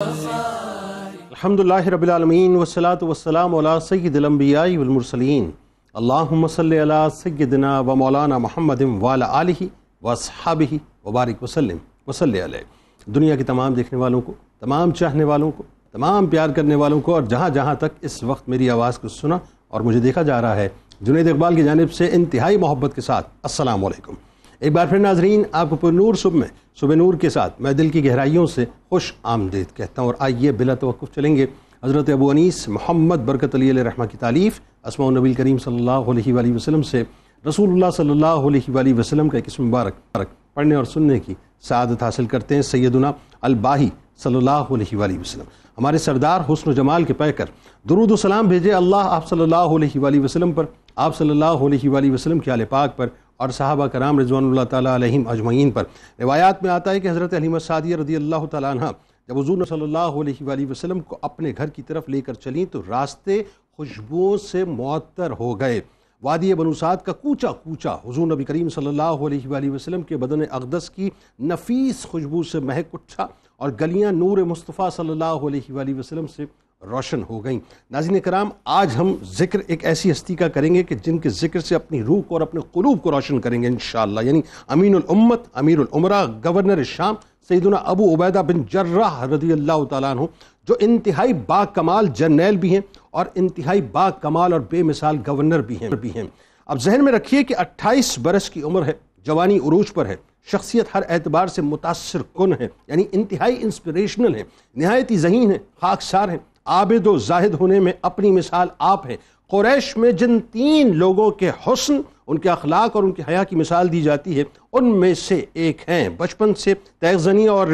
الحمدللہ رب العالمین والصلاة والسلام علی سید الانبیاء والمرسلین اللہم صلی علی سیدنا و مولانا محمد وعلی آلہ واصحابہ وبارک وسلم وصلی علیہ۔ دنیا کے تمام دیکھنے والوں کو، تمام چاہنے والوں کو، تمام پیار کرنے والوں کو، اور جہاں جہاں تک اس وقت میری آواز کو سنا اور مجھے دیکھا جا رہا ہے، جنید اقبال کی جانب سے انتہائی محبت کے ساتھ السلام علیکم۔ ایک بار پھر ناظرین، آپ کو پر نور صبح میں صبح نور کے ساتھ میں دل کی گہرائیوں سے خوش آمدید کہتا ہوں، اور آئیے بلا توقف چلیں گے حضرت ابو انیس محمد برکت علی علیہ رحمہ کی تالیف اسماء النبی کریم صلی اللہ علیہ وآلہ وسلم سے رسول اللہ صلی اللہ علیہ وآلہ وسلم کا ایک اسم مبارک پڑھنے اور سننے کی سعادت حاصل کرتے ہیں۔ سیدنا الباہی صلی اللہ علیہ وآلہ وسلم، ہمارے سردار حسن و جمال کے پیکر، درود و سلام بھیجے اللہ آپ صلی اللہ علیہ وآلہ وسلم پر، آپ صلی اللہ علیہ وآلہ وسلم کے آل پاک پر، اور صحابہ کرام رضوان اللہ تعالیٰ علیہم اجمعین پر۔ روایات میں آتا ہے کہ حضرت حلیمہ سعدیہ رضی اللہ تعالیٰ عنہ جب حضور صلی اللہ علیہ وآلہ وسلم کو اپنے گھر کی طرف لے کر چلیں تو راستے خوشبوؤں سے معطر ہو گئے۔ وادی بنو سعد کا کوچا کوچا حضور نبی کریم صلی اللہ علیہ وآلہ وسلم کے بدن اقدس کی نفیس خوشبو سے مہک اٹھا، اور گلیاں نور مصطفیٰ صلی اللہ علیہ وآلہ وسلم سے روشن ہو گئیں۔ ناظرین کرام، آج ہم ذکر ایک ایسی ہستی کا کریں گے کہ جن کے ذکر سے اپنی روح کو اور اپنے قلوب کو روشن کریں گے انشاءاللہ، یعنی امین الامت، امیر الامراء، گورنر شام، سیدنا ابو عبیدہ بن جراح رضی اللہ تعالیٰ عنہ، جو انتہائی با کمال جرنیل بھی ہیں اور انتہائی با کمال اور بے مثال گورنر بھی ہیں۔ اب ذہن میں رکھیے کہ 28 برس کی عمر ہے، جوانی عروج پر ہے، شخصیت ہر اعتبار سے متاثر کن ہے، یعنی انتہائی انسپریشنل ہے، نہایت ہی ذہین ہے، خاکسار ہے، عابد و زاہد ہونے میں اپنی مثال آپ ہے۔ قریش میں جن 3 لوگوں کے حسن، ان کے اخلاق اور ان کے حیا کی مثال دی جاتی ہے، ان میں سے ایک ہیں۔ بچپن سے تیغ زنی اور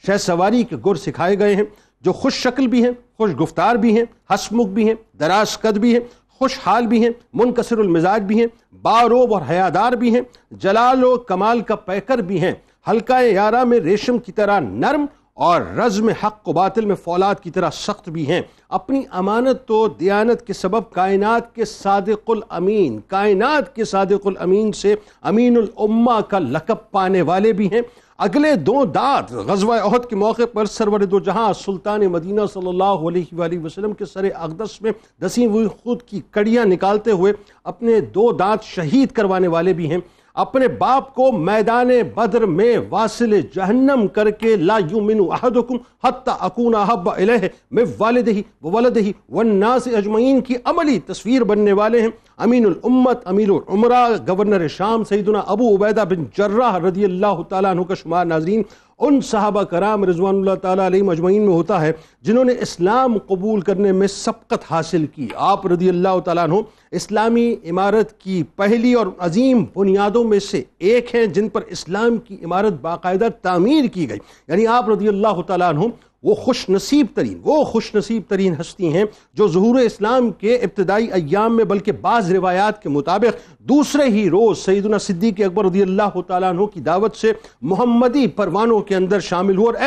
شہ سواری کے گر سکھائے گئے ہیں، جو خوش شکل بھی ہیں، خوش گفتار بھی ہیں، ہسمکھ بھی ہیں، دراز قد بھی ہیں، خوش حال بھی ہیں، منکسر المزاج بھی ہیں، باروب اور حیادار بھی ہیں، جلال و کمال کا پیکر بھی ہیں، حلقہ یارہ میں ریشم کی طرح نرم اور رزم حق و باطل میں فولاد کی طرح سخت بھی ہیں۔ اپنی امانت و دیانت کے سبب کائنات کے صادق الامین سے امین الامہ کا لقب پانے والے بھی ہیں۔ اگلے 2 دات غزوہ احد کے موقع پر سرور دو جہاں سلطان مدینہ صلی اللہ علیہ وآلہ وسلم کے سر اقدس میں دسی ہوئی خود کی کڑیاں نکالتے ہوئے اپنے 2 دانت شہید کروانے والے بھی ہیں۔ اپنے باپ کو میدان بدر میں واصل جہنم کر کے لا یؤمن احدکم حتی اکون احب الیہ من والدہ وولدہ والناس اجمعین کی عملی تصویر بننے والے ہیں۔ امین الامت، امیر الامراء، گورنر شام سیدنا ابو عبیدہ بن جراح رضی اللہ تعالیٰ عنہ کا شمار ناظرین ان صحابہ کرام رضوان اللہ تعالیٰ علیہم اجمعین میں ہوتا ہے جنہوں نے اسلام قبول کرنے میں سبقت حاصل کی۔ آپ رضی اللہ تعالیٰ عنہ اسلامی عمارت کی پہلی اور عظیم بنیادوں میں سے ایک ہیں جن پر اسلام کی عمارت باقاعدہ تعمیر کی گئی، یعنی آپ رضی اللہ تعالیٰ عنہ وہ خوش نصیب ترین ہستی ہیں جو ظہور اسلام کے ابتدائی ایام میں، بلکہ بعض روایات کے مطابق دوسرے ہی روز سیدنا صدیق اکبر رضی اللہ تعالیٰ عنہ کی دعوت سے محمدی پروانوں کے اندر شامل ہوئے، اور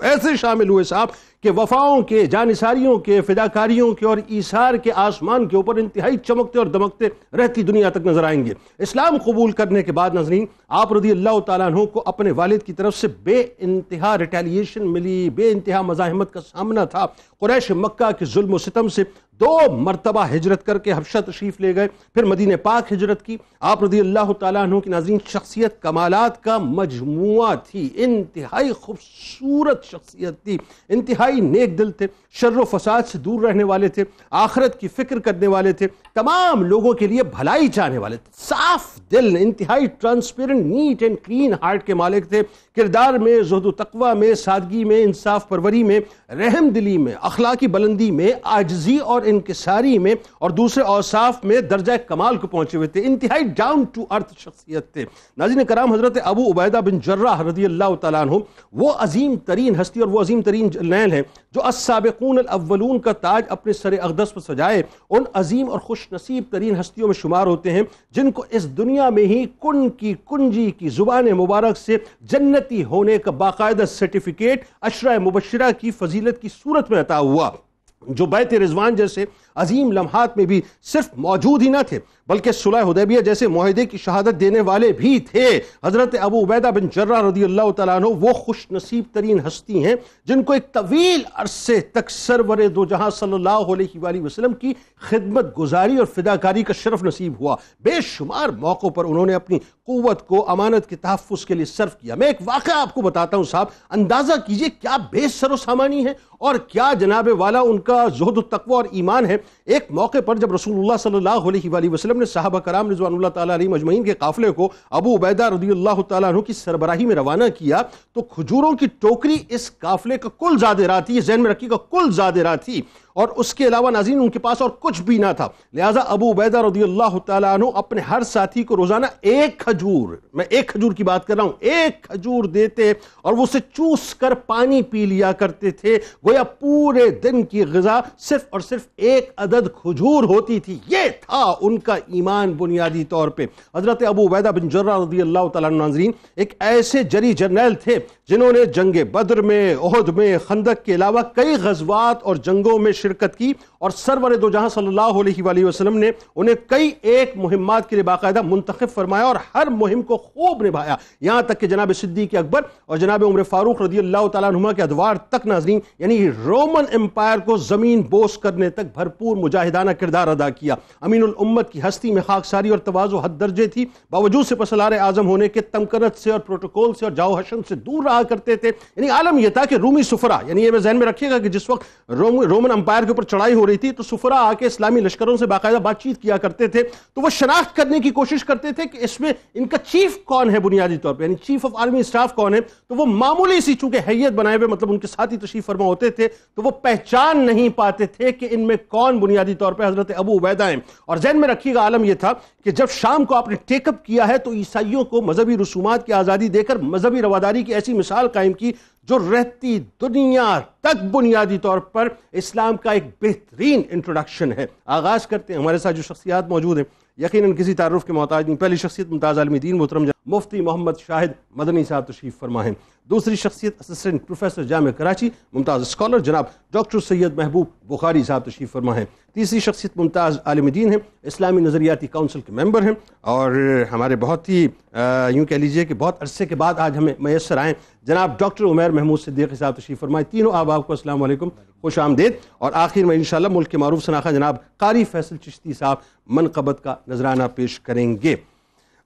ایسے شامل ہوئے صاحب کہ وفاؤں کے، جانثاریوں کے، فداکاریوں کے اور ایثار کے آسمان کے اوپر انتہائی چمکتے اور دمکتے رہتی دنیا تک نظر آئیں گے۔ اسلام قبول کرنے کے بعد ناظرین آپ رضی اللہ تعالیٰ عنہ کو اپنے والد کی طرف سے بے انتہا ریٹیلیشن ملی، بے انتہا مزاحمت کا سامنا تھا۔ قریش مکہ کے ظلم و ستم سے 2 مرتبہ ہجرت کر کے حبشہ تشریف لے گئے، پھر مدینہ پاک ہجرت کی۔ آپ رضی اللہ تعالیٰ عنہ کی ناظرین شخصیت کمالات کا مجموعہ تھی، انتہائی خوبصورت شخصیت تھی، انتہائی نیک دل تھے، شر و فساد سے دور رہنے والے تھے، آخرت کی فکر کرنے والے تھے، تمام لوگوں کے لیے بھلائی چاہنے والے تھے، صاف دل، انتہائی transparent, neat and clean heart کے مالک تھے۔ کردار میں، زہد و تقوی میں، سادگی میں، انصاف پروری میں، رحم دلی میں، اخلاقی بلندی میں، عاجزی اور انکساری میں اور دوسرے اوصاف میں درجہ کمال کو پہنچے ہوئے تھے، انتہائی ڈاؤن ٹو ارتھ شخصیت تھے۔ ناظرین کرام، حضرت ابو عبیدہ بن جراح رضی اللہ تعالیٰ عنہ وہ عظیم ترین ہستی اور وہ عظیم ترین جرنیل ہیں جو السابقون الاولون کا تاج اپنے سر اقدس پر سجائے ان عظیم اور خوش نصیب ترین ہستیوں میں شمار ہوتے ہیں جن کو اس دنیا میں ہی کنجی کی زبان مبارک سے جنتی ہونے کا باقاعدہ سرٹیفکیٹ عشرہ مبشرہ کی فضیلت کی صورت میں عطا ہوا۔ جو بیت رضوان جیسے عظیم لمحات میں بھی صرف موجود ہی نہ تھے بلکہ صلح حدیبیہ جیسے معاہدے کی شہادت دینے والے بھی تھے۔ حضرت ابو عبیدہ بن جراح رضی اللہ تعالیٰ عنہ وہ خوش نصیب ترین ہستی ہیں جن کو ایک طویل عرصے تک سرور دو جہاں صلی اللہ علیہ وآلہ وسلم کی خدمت گزاری اور فداکاری کا شرف نصیب ہوا۔ بے شمار موقعوں پر انہوں نے اپنی قوت کو امانت کے تحفظ کے لیے صرف کیا۔ میں ایک واقعہ آپ کو بتاتا ہوں صاحب، اندازہ کیجئے کیا بے سر و سامانی ہے اور کیا جناب والا ان کا زہد و تقوی اور ایمان ہے۔ ایک موقع پر جب رسول اللہ صلی اللہ علیہ وآلہ وسلم نے صحابہ کرام رضوان اللہ تعالیٰ علیہ مجمعین کے قافلے کو ابو عبیدہ رضی اللہ تعالیٰ عنہ کی سربراہی میں روانہ کیا تو کھجوروں کی ٹوکری اس قافلے کا کل زاد راہ تھی، یہ ذہن میں رکھیے گا، کل زاد راہ تھی، اور اس کے علاوہ ناظرین ان کے پاس اور کچھ بھی نہ تھا۔ لہٰذا ابو عبیدہ رضی اللہ تعالیٰ عنہ اپنے ہر ساتھی کو روزانہ ایک کھجور، میں ایک کھجور کی بات کر رہا ہوں، ایک کھجور دیتے اور وہ اسے چوس کر پانی پی لیا کرتے تھے، گویا پورے دن کی غذا صرف اور صرف ایک عدد کھجور ہوتی تھی۔ یہ تھا ان کا ایمان بنیادی طور پہ۔ حضرت ابو عبیدہ بن جراح رضی اللہ تعالیٰ عنہ ناظرین ایک ایسے جری جرنیل تھے جنہوں نے جنگ بدر میں، احد میں، خندق کے علاوہ کئی غزوات اور جنگوں میں شرکت کی، اور سرور دو جہاں صلی اللہ علیہ وآلہ وسلم نے انہیں کئی ایک مہمات کے لیے باقاعدہ منتخب فرمایا اور ہر مہم کو خوب نبھایا، یہاں تک کہ جناب صدیق اکبر اور جناب عمر فاروق رضی اللہ تعالیٰ عنہما کے ادوار تک ناظرین، یعنی رومن امپائر کو زمین بوس کرنے تک بھرپور مجاہدانہ کردار ادا کیا۔ امین الامت کی ہستی میں خاکساری اور تواضع حد درجے تھی، باوجود سپاسالار اعظم ہونے کے تمکنت سے اور پروٹوکول سے اور جاؤ حشم سے دور رہا کرتے تھے۔ یعنی عالم یہ تھا کہ رومی سفرا، یعنی یہ میں ذہن میں رکھیے گا کہ جس وقت رومن امپائر کے اوپر چڑھائی ہو رہی تھی تو سفرا آ کے اسلامی لشکروں سے باقاعدہ بات چیت کیا کرتے تھے، تو وہ شناخت کرنے کی کوشش کرتے تھے کہ اس میں ان کا چیف کون ہے بنیادی طور پہ، یعنی چیف آف آرمی اسٹاف کون ہے۔ تو وہ معمولی سی چونکہ حیت بنائے ہوئے مطلب ان کے ساتھی تشریف فرما ہوتے تھے تو وہ پہچان نہیں پاتے تھے کہ ان میں کون بنیادی طور پہ حضرت ابو عبیدہ ہیں۔ اور ذہن میں رکھیے گا عالم یہ تھا کہ جب شام کو آپ نے ٹیک اپ کیا ہے تو عیسائیوں کو مذہبی رسومات کی آزادی دے کر مذہبی رواداری کی ایسی مثال قائم کی جو رہتی دنیا تک بنیادی طور پر اسلام کا ایک بہترین انٹروڈکشن ہے۔ آغاز کرتے ہیں، ہمارے ساتھ جو شخصیات موجود ہیں یقیناً کسی تعارف کے محتاج نہیں۔ پہلی شخصیت ممتاز عالم دین محترم مفتی محمد شاہد مدنی صاحب تشریف فرما ہیں۔ دوسری شخصیت اسسٹنٹ پروفیسر جامعہ کراچی ممتاز اسکالر جناب ڈاکٹر سید محبوب بخاری صاحب تشریف فرما ہیں۔ تیسری شخصیت ممتاز عالم دین ہیں، اسلامی نظریاتی کونسل کے ممبر ہیں اور ہمارے بہت ہی یوں کہہ لیجئے کہ بہت عرصے کے بعد آج ہمیں میسر آئیں جناب ڈاکٹر عمیر محمود صدیقی صاحب تشریف فرمائے۔ تینوں آپ کو السلام علیکم، خوش آمدید۔ اور آخر میں انشاءاللہ ملک کے معروف شناخہ جناب قاری فیصل چشتی صاحب منقبت کا نذرانہ پیش کریں گے۔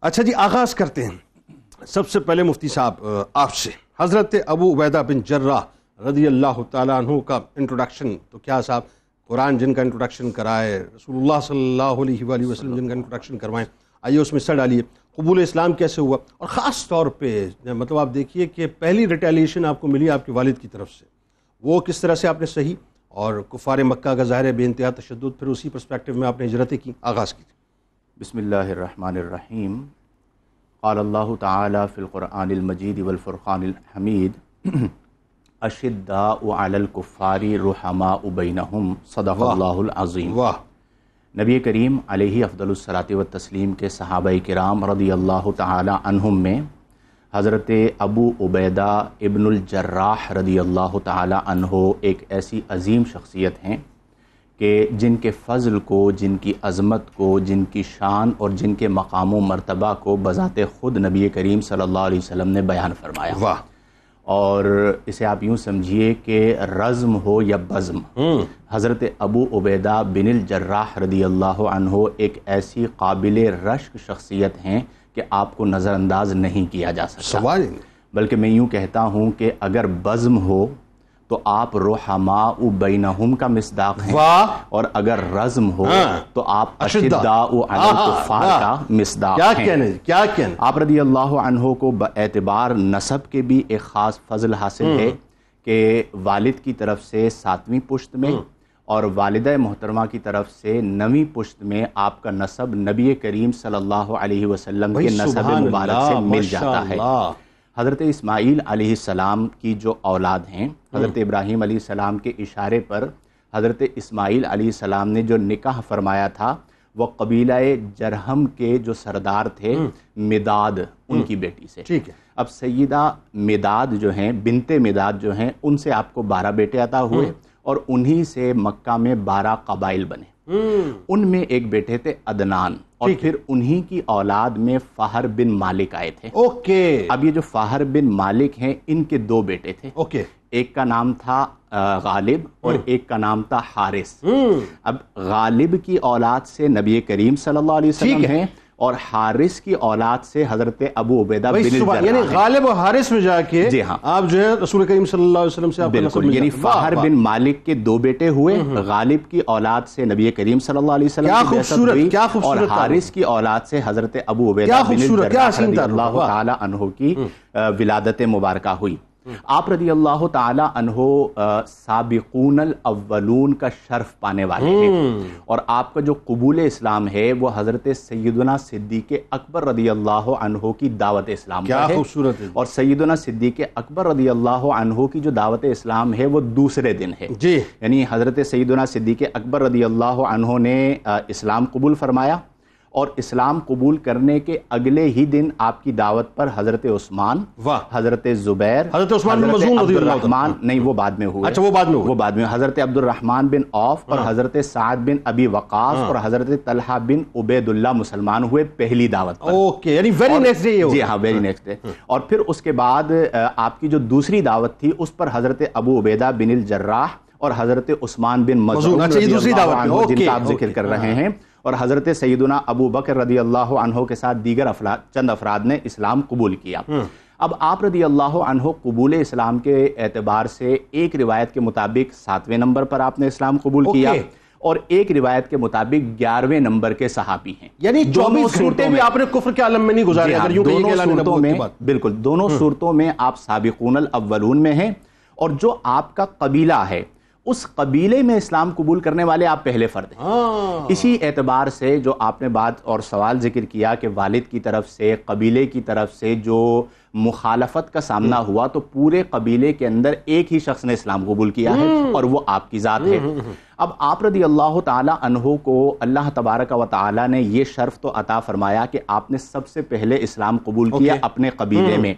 اچھا جی، آغاز کرتے ہیں۔ سب سے پہلے مفتی صاحب آپ سے، حضرت ابو عبیدہ بن جراح رضی اللہ تعالیٰ عنہ کا انٹروڈکشن تو کیا صاحب، قرآن جن کا انٹروڈکشن کرائے، رسول اللہ صلی اللہ علیہ وآلہ وسلم جن کا انٹروڈکشن کروائیں، آئیے اس میں حصہ ڈالیے۔ قبول اسلام کیسے ہوا، اور خاص طور پہ مطلب آپ دیکھیے کہ پہلی ریٹیلیشن آپ کو ملی آپ کے والد کی طرف سے، وہ کس طرح سے آپ نے صحیح، اور کفار مکہ کا ظاہر بے انتہا تشدد، پھر اسی پرسپیکٹو میں آپ نے ہجرتیں کی، آغاز کی۔ بسم اللہ الرحمن الرحیم۔ قال اللہ تعالی فی القرآن المجید والفرقان الحمید اشداء علی الکفار رحماء بینہم صدق اللہ العظیم۔ واہ۔ نبی کریم علیہ افضل الصلاۃ والتسلیم کے صحابہ کرام رضی اللہ تعالی عنہم میں حضرت ابو عبیدہ ابن الجراح رضی اللہ تعالی عنہ ایک ایسی عظیم شخصیت ہیں کہ جن کے فضل کو، جن کی عظمت کو، جن کی شان اور جن کے مقام و مرتبہ کو بذات خود نبی کریم صلی اللہ علیہ وسلم نے بیان فرمایا۔ واہ۔ اور اسے آپ یوں سمجھیے کہ رزم ہو یا بزم، حضرت ابو عبیدہ بن الجراح رضی اللہ عنہ ایک ایسی قابل رشک شخصیت ہیں کہ آپ کو نظر انداز نہیں کیا جا سکتا۔ سوال، بلکہ میں یوں کہتا ہوں کہ اگر بزم ہو تو آپ رحماء بینہم کا مصداق ہیں، اور اگر رزم ہو تو آپ اشداء علی الکفار کا مصداق ہیں۔ کیا کہنے آپ رضی اللہ عنہ کو باعتبار نسب کے بھی ایک خاص فضل حاصل ہے کہ والد کی طرف سے 7ویں پشت میں اور والدہ محترمہ کی طرف سے 9ویں پشت میں آپ کا نسب نبی کریم صلی اللہ علیہ وسلم کے نسب مبارک سے مل جاتا ہے۔ حضرت اسماعیل علیہ السلام کی جو اولاد ہیں، حضرت ابراہیم علیہ السلام کے اشارے پر حضرت اسماعیل علیہ السلام نے جو نکاح فرمایا تھا وہ قبیلہ جرہم کے جو سردار تھے مداد، ان کی بیٹی سے۔ ٹھیک ہے۔ اب سیدہ مداد جو ہیں، بنت مداد جو ہیں، ان سے آپ کو 12 بیٹے عطا ہوئے، اور انہی سے مکہ میں 12 قبائل بنے. ان میں ایک بیٹے تھے عدنان, اور پھر انہی کی اولاد میں فہر بن مالک آئے تھے. اوکے. اب یہ جو فہر بن مالک ہیں ان کے 2 بیٹے تھے. اوکے. ایک کا نام تھا غالب اور ایک کا نام تھا حارث. اب غالب کی اولاد سے نبی کریم صلی اللہ علیہ وسلم ہیں, اور حارث کی اولاد سے حضرت ابو عبیدہ بن الجراح. یعنی غالب اور حارث میں جا کے جی ہاں آپ جو ہے رسول کریم صلی اللہ علیہ وسلم سے آپ بالکل, یعنی فہر بن مالک کے 2 بیٹے ہوئے, غالب کی اولاد سے نبی کریم صلی اللہ علیہ وسلم کی بعثت ہوئی, اور حارث کی اولاد سے حضرت ابو عبیدہ بن الجراح رضی اللہ تعالی عنہ کی ولادت مبارکہ ہوئی. آپ رضی اللہ تعالی عنہ سابقون الاولون کا شرف پانے والے ہیں, اور آپ کا جو قبول اسلام ہے وہ حضرت سیدنا صدیق اکبر رضی اللہ عنہ کی دعوت اسلام پر ہے. خوبصورت ہے. اور سیدنا صدیق اکبر رضی اللہ عنہ کی جو دعوت اسلام ہے وہ دوسرے دن ہے. جی. یعنی حضرت سیدنا صدیق اکبر رضی اللہ عنہ نے اسلام قبول فرمایا, اور اسلام قبول کرنے کے اگلے ہی دن آپ کی دعوت پر حضرت عثمان, حضرت زبیر, حضرت عثمان بن مظعون عبد الرحمن, نہیں وہ بعد میں ہوئے, اچھا وہ بعد میں ہوئے, وہ بعد میں, حضرت عبد الرحمن بن عوف اور حضرت سعد بن ابی وقاص اور حضرت طلحہ بن عبید اللہ مسلمان ہوئے پہلی دعوت پر. اوکے, یعنی ویری نیکسٹ ڈے. جی ہاں, ویری نیکسٹ ڈے. اور پھر اس کے بعد آپ کی جو دوسری دعوت تھی اس پر حضرت ابو عبیدہ بن الجراح اور حضرت عثمان بن مظعون رضی اللہ عنہ جن کا آپ ذکر کر رہے ہیں, اور حضرت سیدنا ابو بکر رضی اللہ عنہ کے ساتھ دیگر چند افراد نے اسلام قبول کیا. اب آپ رضی اللہ عنہ قبول اسلام کے اعتبار سے ایک روایت کے مطابق 7ویں نمبر پر آپ نے اسلام قبول کیا, اور ایک روایت کے مطابق 11ویں نمبر کے صحابی ہیں. یعنی 24 گھنٹے بھی آپ نے کفر کے عالم میں نہیں گزارے. دونوں صورتوں میں, بالکل دونوں صورتوں میں آپ سابقون الاولون میں ہیں, اور جو آپ کا قبیلہ ہے اس قبیلے میں اسلام قبول کرنے والے آپ پہلے فرد ہیں. اسی اعتبار سے جو آپ نے بات اور سوال ذکر کیا کہ والد کی طرف سے, قبیلے کی طرف سے جو مخالفت کا سامنا ہوا, تو پورے قبیلے کے اندر ایک ہی شخص نے اسلام قبول کیا ہے, اور وہ آپ کی ذات ہے. اب آپ رضی اللہ تعالی عنہ کو اللہ تبارک و تعالی نے یہ شرف تو عطا فرمایا کہ آپ نے سب سے پہلے اسلام قبول کیا اپنے قبیلے میں.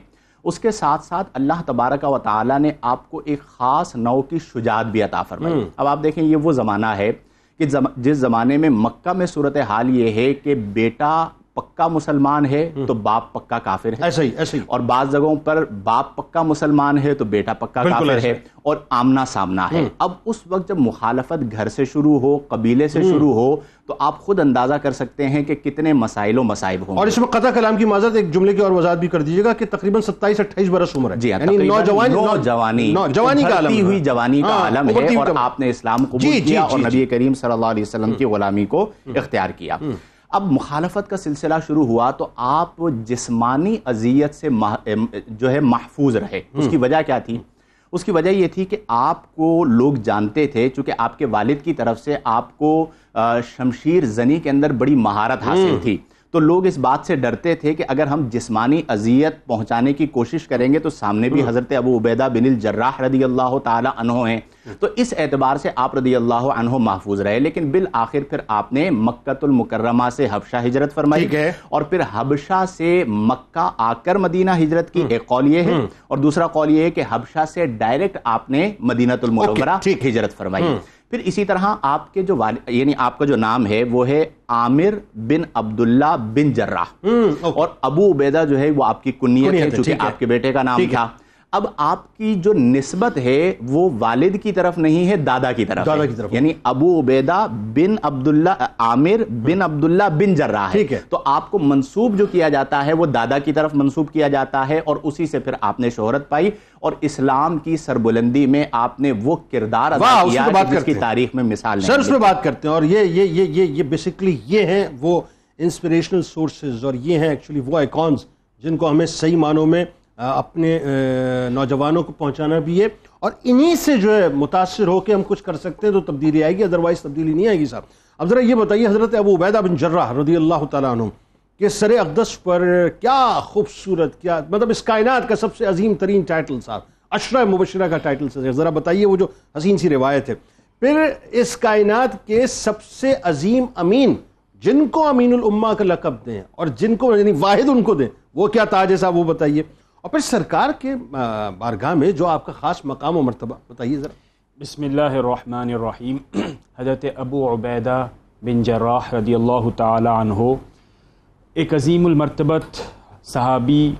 اس کے ساتھ ساتھ اللہ تبارک و تعالی نے آپ کو ایک خاص نوع کی شجاعت بھی عطا فرمائی. اب آپ دیکھیں, یہ وہ زمانہ ہے کہ جس زمانے میں مکہ میں صورتحال یہ ہے کہ بیٹا پکا مسلمان ہے تو باپ پکا کافر ہے, ایسا ہی, اور بعض جگہوں پر باپ پکا مسلمان ہے تو بیٹا پکا کافر ہے, اور آمنا سامنا ہے. اب اس وقت جب مخالفت گھر سے شروع ہو, قبیلے سے شروع ہو, تو آپ خود اندازہ کر سکتے ہیں کہ کتنے مسائل و مصائب ہوں. اور اس میں قطع کلام کی معذرت, ایک جملے کی اور وضاحت بھی کر دیجیے گا کہ تقریباً 27-28 برس عمر ہے. جی ہاں, یعنی نوجوانی کا عالم ہے, اور آپ نے اسلام قبول کیا اور نبی کریم صلی اللہ علیہ وسلم کی غلامی کو اختیار کیا. اب مخالفت کا سلسلہ شروع ہوا تو آپ جسمانی اذیت سے جو ہے محفوظ رہے. اس کی وجہ کیا تھی؟ اس کی وجہ یہ تھی کہ آپ کو لوگ جانتے تھے, چونکہ آپ کے والد کی طرف سے آپ کو شمشیر زنی کے اندر بڑی مہارت حاصل تھی, تو لوگ اس بات سے ڈرتے تھے کہ اگر ہم جسمانی اذیت پہنچانے کی کوشش کریں گے تو سامنے بھی حضرت ابو عبیدہ بن الجراح رضی اللہ تعالی عنہ ہیں. تو اس اعتبار سے آپ رضی اللہ عنہ محفوظ رہے. لیکن بالآخر پھر آپ نے مکہ المکرمہ سے حبشہ ہجرت فرمائی, اور پھر حبشہ سے مکہ آ کر مدینہ ہجرت کی. ایک قول یہ ہے, اور دوسرا قول یہ ہے کہ حبشہ سے ڈائریکٹ آپ نے مدینہ المنورہ ہجرت فرمائی. پھر اسی طرح آپ کے جو یعنی آپ کا جو نام ہے وہ ہے عامر بن عبداللہ بن جراح, اور ابو عبیدہ جو ہے وہ آپ کی کنیت ہے چونکہ آپ کے بیٹے کا نام تھا. اب آپ کی جو نسبت ہے وہ والد کی طرف نہیں ہے, دادا کی طرف ہے. یعنی ابو عبیدہ بن عبداللہ, عامر بن عبداللہ بن جراح ہے. تو آپ کو منسوب جو کیا جاتا ہے وہ دادا کی طرف منسوب کیا جاتا ہے, اور اسی سے پھر آپ نے شہرت پائی, اور اسلام کی سربلندی میں آپ نے وہ کردار ادا کیا جس کی تاریخ میں مثال نہیں. سر اس میں بات کرتے ہیں, اور یہ بیسیکلی یہ ہیں وہ انسپریشنل سورسز, اور یہ ہیں ایکچولی وہ آئیکونز جن کو ہمیں صحیح معنوں میں اپنے نوجوانوں کو پہنچانا بھی ہے, اور انہی سے جو ہے متاثر ہو کے ہم کچھ کر سکتے ہیں تو تبدیلی آئے گی, ادروائز تبدیلی نہیں آئے گی. صاحب اب ذرا یہ بتائیے, حضرت ابو عبیدہ بن جراح رضی اللہ تعالیٰ عنہ کہ سر اقدس پر کیا خوبصورت, کیا مطلب اس کائنات کا سب سے عظیم ترین ٹائٹل صاحب, عشرہ مبشرہ کا ٹائٹل سے ذرا بتائیے, وہ جو حسین سی روایت ہے. پھر اس کائنات کے سب سے عظیم امین جن کو امین الامہ کا لقب دیں, اور جن کو یعنی واحد ان کو دیں, وہ کیا تاج ہے صاحب, وہ بتائیے. اور پھر سرکار کے بارگاہ میں جو آپ کا خاص مقام و مرتبہ بتائیے ذرا. بسم اللہ الرحمن الرحیم. حضرت ابو عبیدہ بن جراح رضی اللہ تعالی عنہ ایک عظیم المرتبت صحابی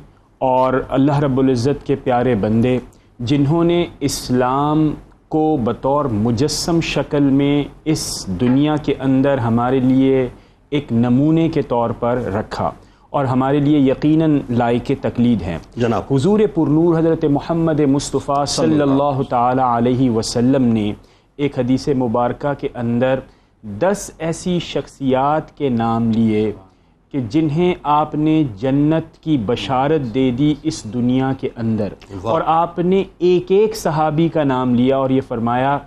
اور اللہ رب العزت کے پیارے بندے، جنہوں نے اسلام کو بطور مجسم شکل میں اس دنیا کے اندر ہمارے لیے ایک نمونے کے طور پر رکھا اور ہمارے لیے یقیناً لائق تقلید ہیں. جناب حضور پرنور حضرت محمد مصطفیٰ صلی اللہ تعالی علیہ وسلم نے ایک حدیث مبارکہ کے اندر 10 ایسی شخصیات کے نام لیے کہ جنہیں آپ نے جنت کی بشارت دے دی اس دنیا کے اندر، اور آپ نے ایک ایک صحابی کا نام لیا اور یہ فرمایا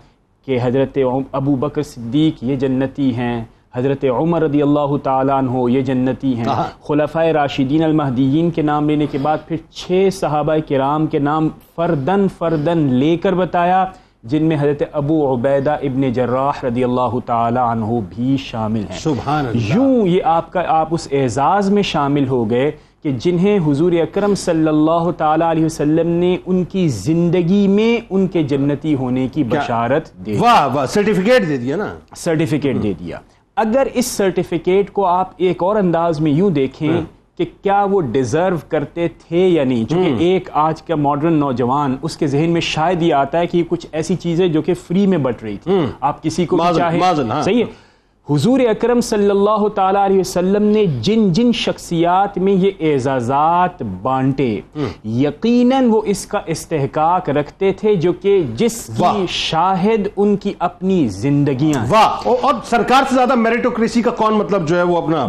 کہ حضرت ابو بکر صدیق یہ جنتی ہیں، حضرت عمر رضی اللہ تعالیٰ عنہ یہ جنتی ہیں. خلفائے راشدین المہدیین کے نام لینے کے بعد پھر 6 صحابہ کرام کے نام فردن لے کر بتایا، جن میں حضرت ابو عبیدہ ابن جراح رضی اللہ تعالی عنہ بھی شامل ہیں. سبحان اللہ. یوں یہ آپ اس اعزاز میں شامل ہو گئے کہ جنہیں حضور اکرم صلی اللہ تعالی علیہ وسلم نے ان کی زندگی میں ان کے جنتی ہونے کی بشارت دے دی. واہ سرٹیفکیٹ دے دیا نا، سرٹیفکیٹ دے دیا. اگر اس سرٹیفکیٹ کو آپ ایک اور انداز میں یوں دیکھیں کہ کیا وہ ڈیزرو کرتے تھے یا نہیں، چونکہ ایک آج کا ماڈرن نوجوان اس کے ذہن میں شاید یہ آتا ہے کہ کچھ ایسی چیزیں جو کہ فری میں بٹ رہی تھی، آپ کسی کو بھی چاہیں. صحیح ہے. حضور اکرم صلی اللہ تعالی علیہ وسلم نے جن جن شخصیات میں یہ اعزازات بانٹے، یقیناً وہ اس کا استحقاق رکھتے تھے جو کہ جس کی شاہد ان کی اپنی زندگیاں. واہ. اور سرکار سے زیادہ میریٹوکریسی کا کون مطلب جو ہے وہ اپنا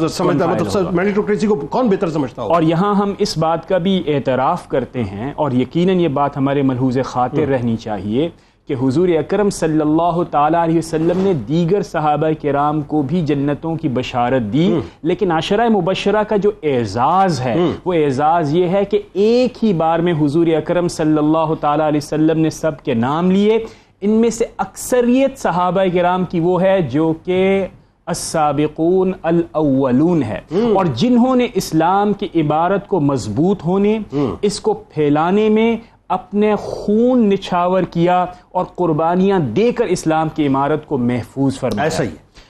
سمجھتا ہے، مطلب میریٹوکریسی کو کون بہتر سمجھتا ہو. اور یہاں ہم اس بات کا بھی اعتراف کرتے ہیں اور یقیناً یہ بات ہمارے ملحوظ خاطر رہنی چاہیے کہ حضور اکرم صلی اللہ تعالی علیہ وسلم نے دیگر صحابہ کرام کو بھی جنتوں کی بشارت دی، لیکن عشرہ مبشرہ کا جو اعزاز ہے وہ اعزاز یہ ہے کہ ایک ہی بار میں حضور اکرم صلی اللہ تعالی علیہ وسلم نے سب کے نام لیے. ان میں سے اکثریت صحابہ کرام کی وہ ہے جو کہ السابقون الاولون ہے، اور جنہوں نے اسلام کی عبارت کو مضبوط ہونے، اس کو پھیلانے میں اپنے خون نچھاور کیا اور قربانیاں دے کر اسلام کی عمارت کو محفوظ فرمایا. ایسا ہی ہے.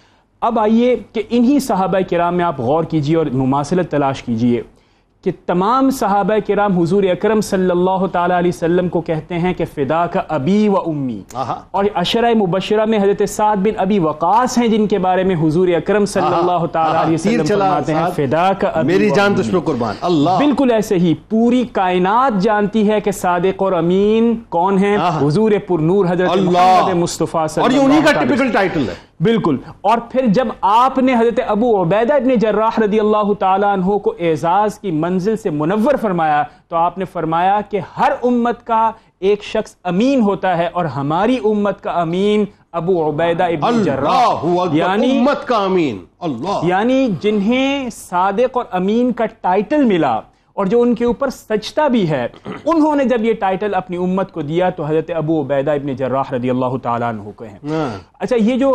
اب آئیے کہ انہی صحابہ کرام میں آپ غور کیجئے اور مماثلت تلاش کیجئے کہ تمام صحابہ کرام حضور اکرم صلی اللہ تعالی علیہ وسلم کو کہتے ہیں کہ فدا کا ابی و امی، اور عشرہ مبشرہ میں حضرت سعد بن ابی وقاص ہیں جن کے بارے میں حضور اکرم صلی اللہ تعالی علیہ وسلم فرماتے ہیں فدا کا ابی میری جان تجھ پہ قربان. اللہ. بالکل ایسے ہی پوری کائنات جانتی ہے کہ صادق اور امین کون ہیں، حضور پرنور حضرت محمد مصطفیٰ صلی اللہ علیہ وسلم. اور یہ انہی کا ٹپیکل ٹائٹل ہے. بالکل. اور پھر جب آپ نے حضرت ابو عبیدہ ابن جراح رضی اللہ تعالیٰ عنہ کو اعزاز کی منزل سے منور فرمایا تو آپ نے فرمایا کہ ہر امت کا ایک شخص امین ہوتا ہے اور ہماری امت کا امین ابو عبیدہ ابن جراح، یعنی امت کا امین. اللہ. یعنی جنہیں صادق اور امین کا ٹائٹل ملا اور جو ان کے اوپر سجدہ بھی ہے، انہوں نے جب یہ ٹائٹل اپنی امت کو دیا تو حضرت ابو عبیدہ ابن جراح رضی اللہ تعالیٰ عنہ کو ہیں. اچھا، یہ جو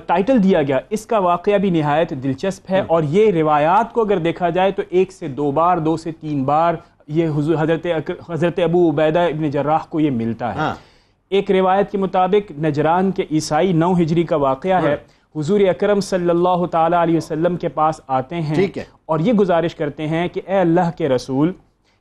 ٹائٹل دیا گیا اس کا واقعہ بھی نہایت دلچسپ ہے، اور یہ روایات کو اگر دیکھا جائے تو 1 سے 2 بار 2 سے 3 بار یہ حضرت ابو عبیدہ ابن جراح کو یہ ملتا ہے. ایک روایت کے مطابق نجران کے عیسائی 9 ہجری کا واقعہ ہے. حضور اکرم صلی اللہ تعالی علیہ وسلم کے پاس آتے ہیں اور یہ گزارش کرتے ہیں کہ اے اللہ کے رسول،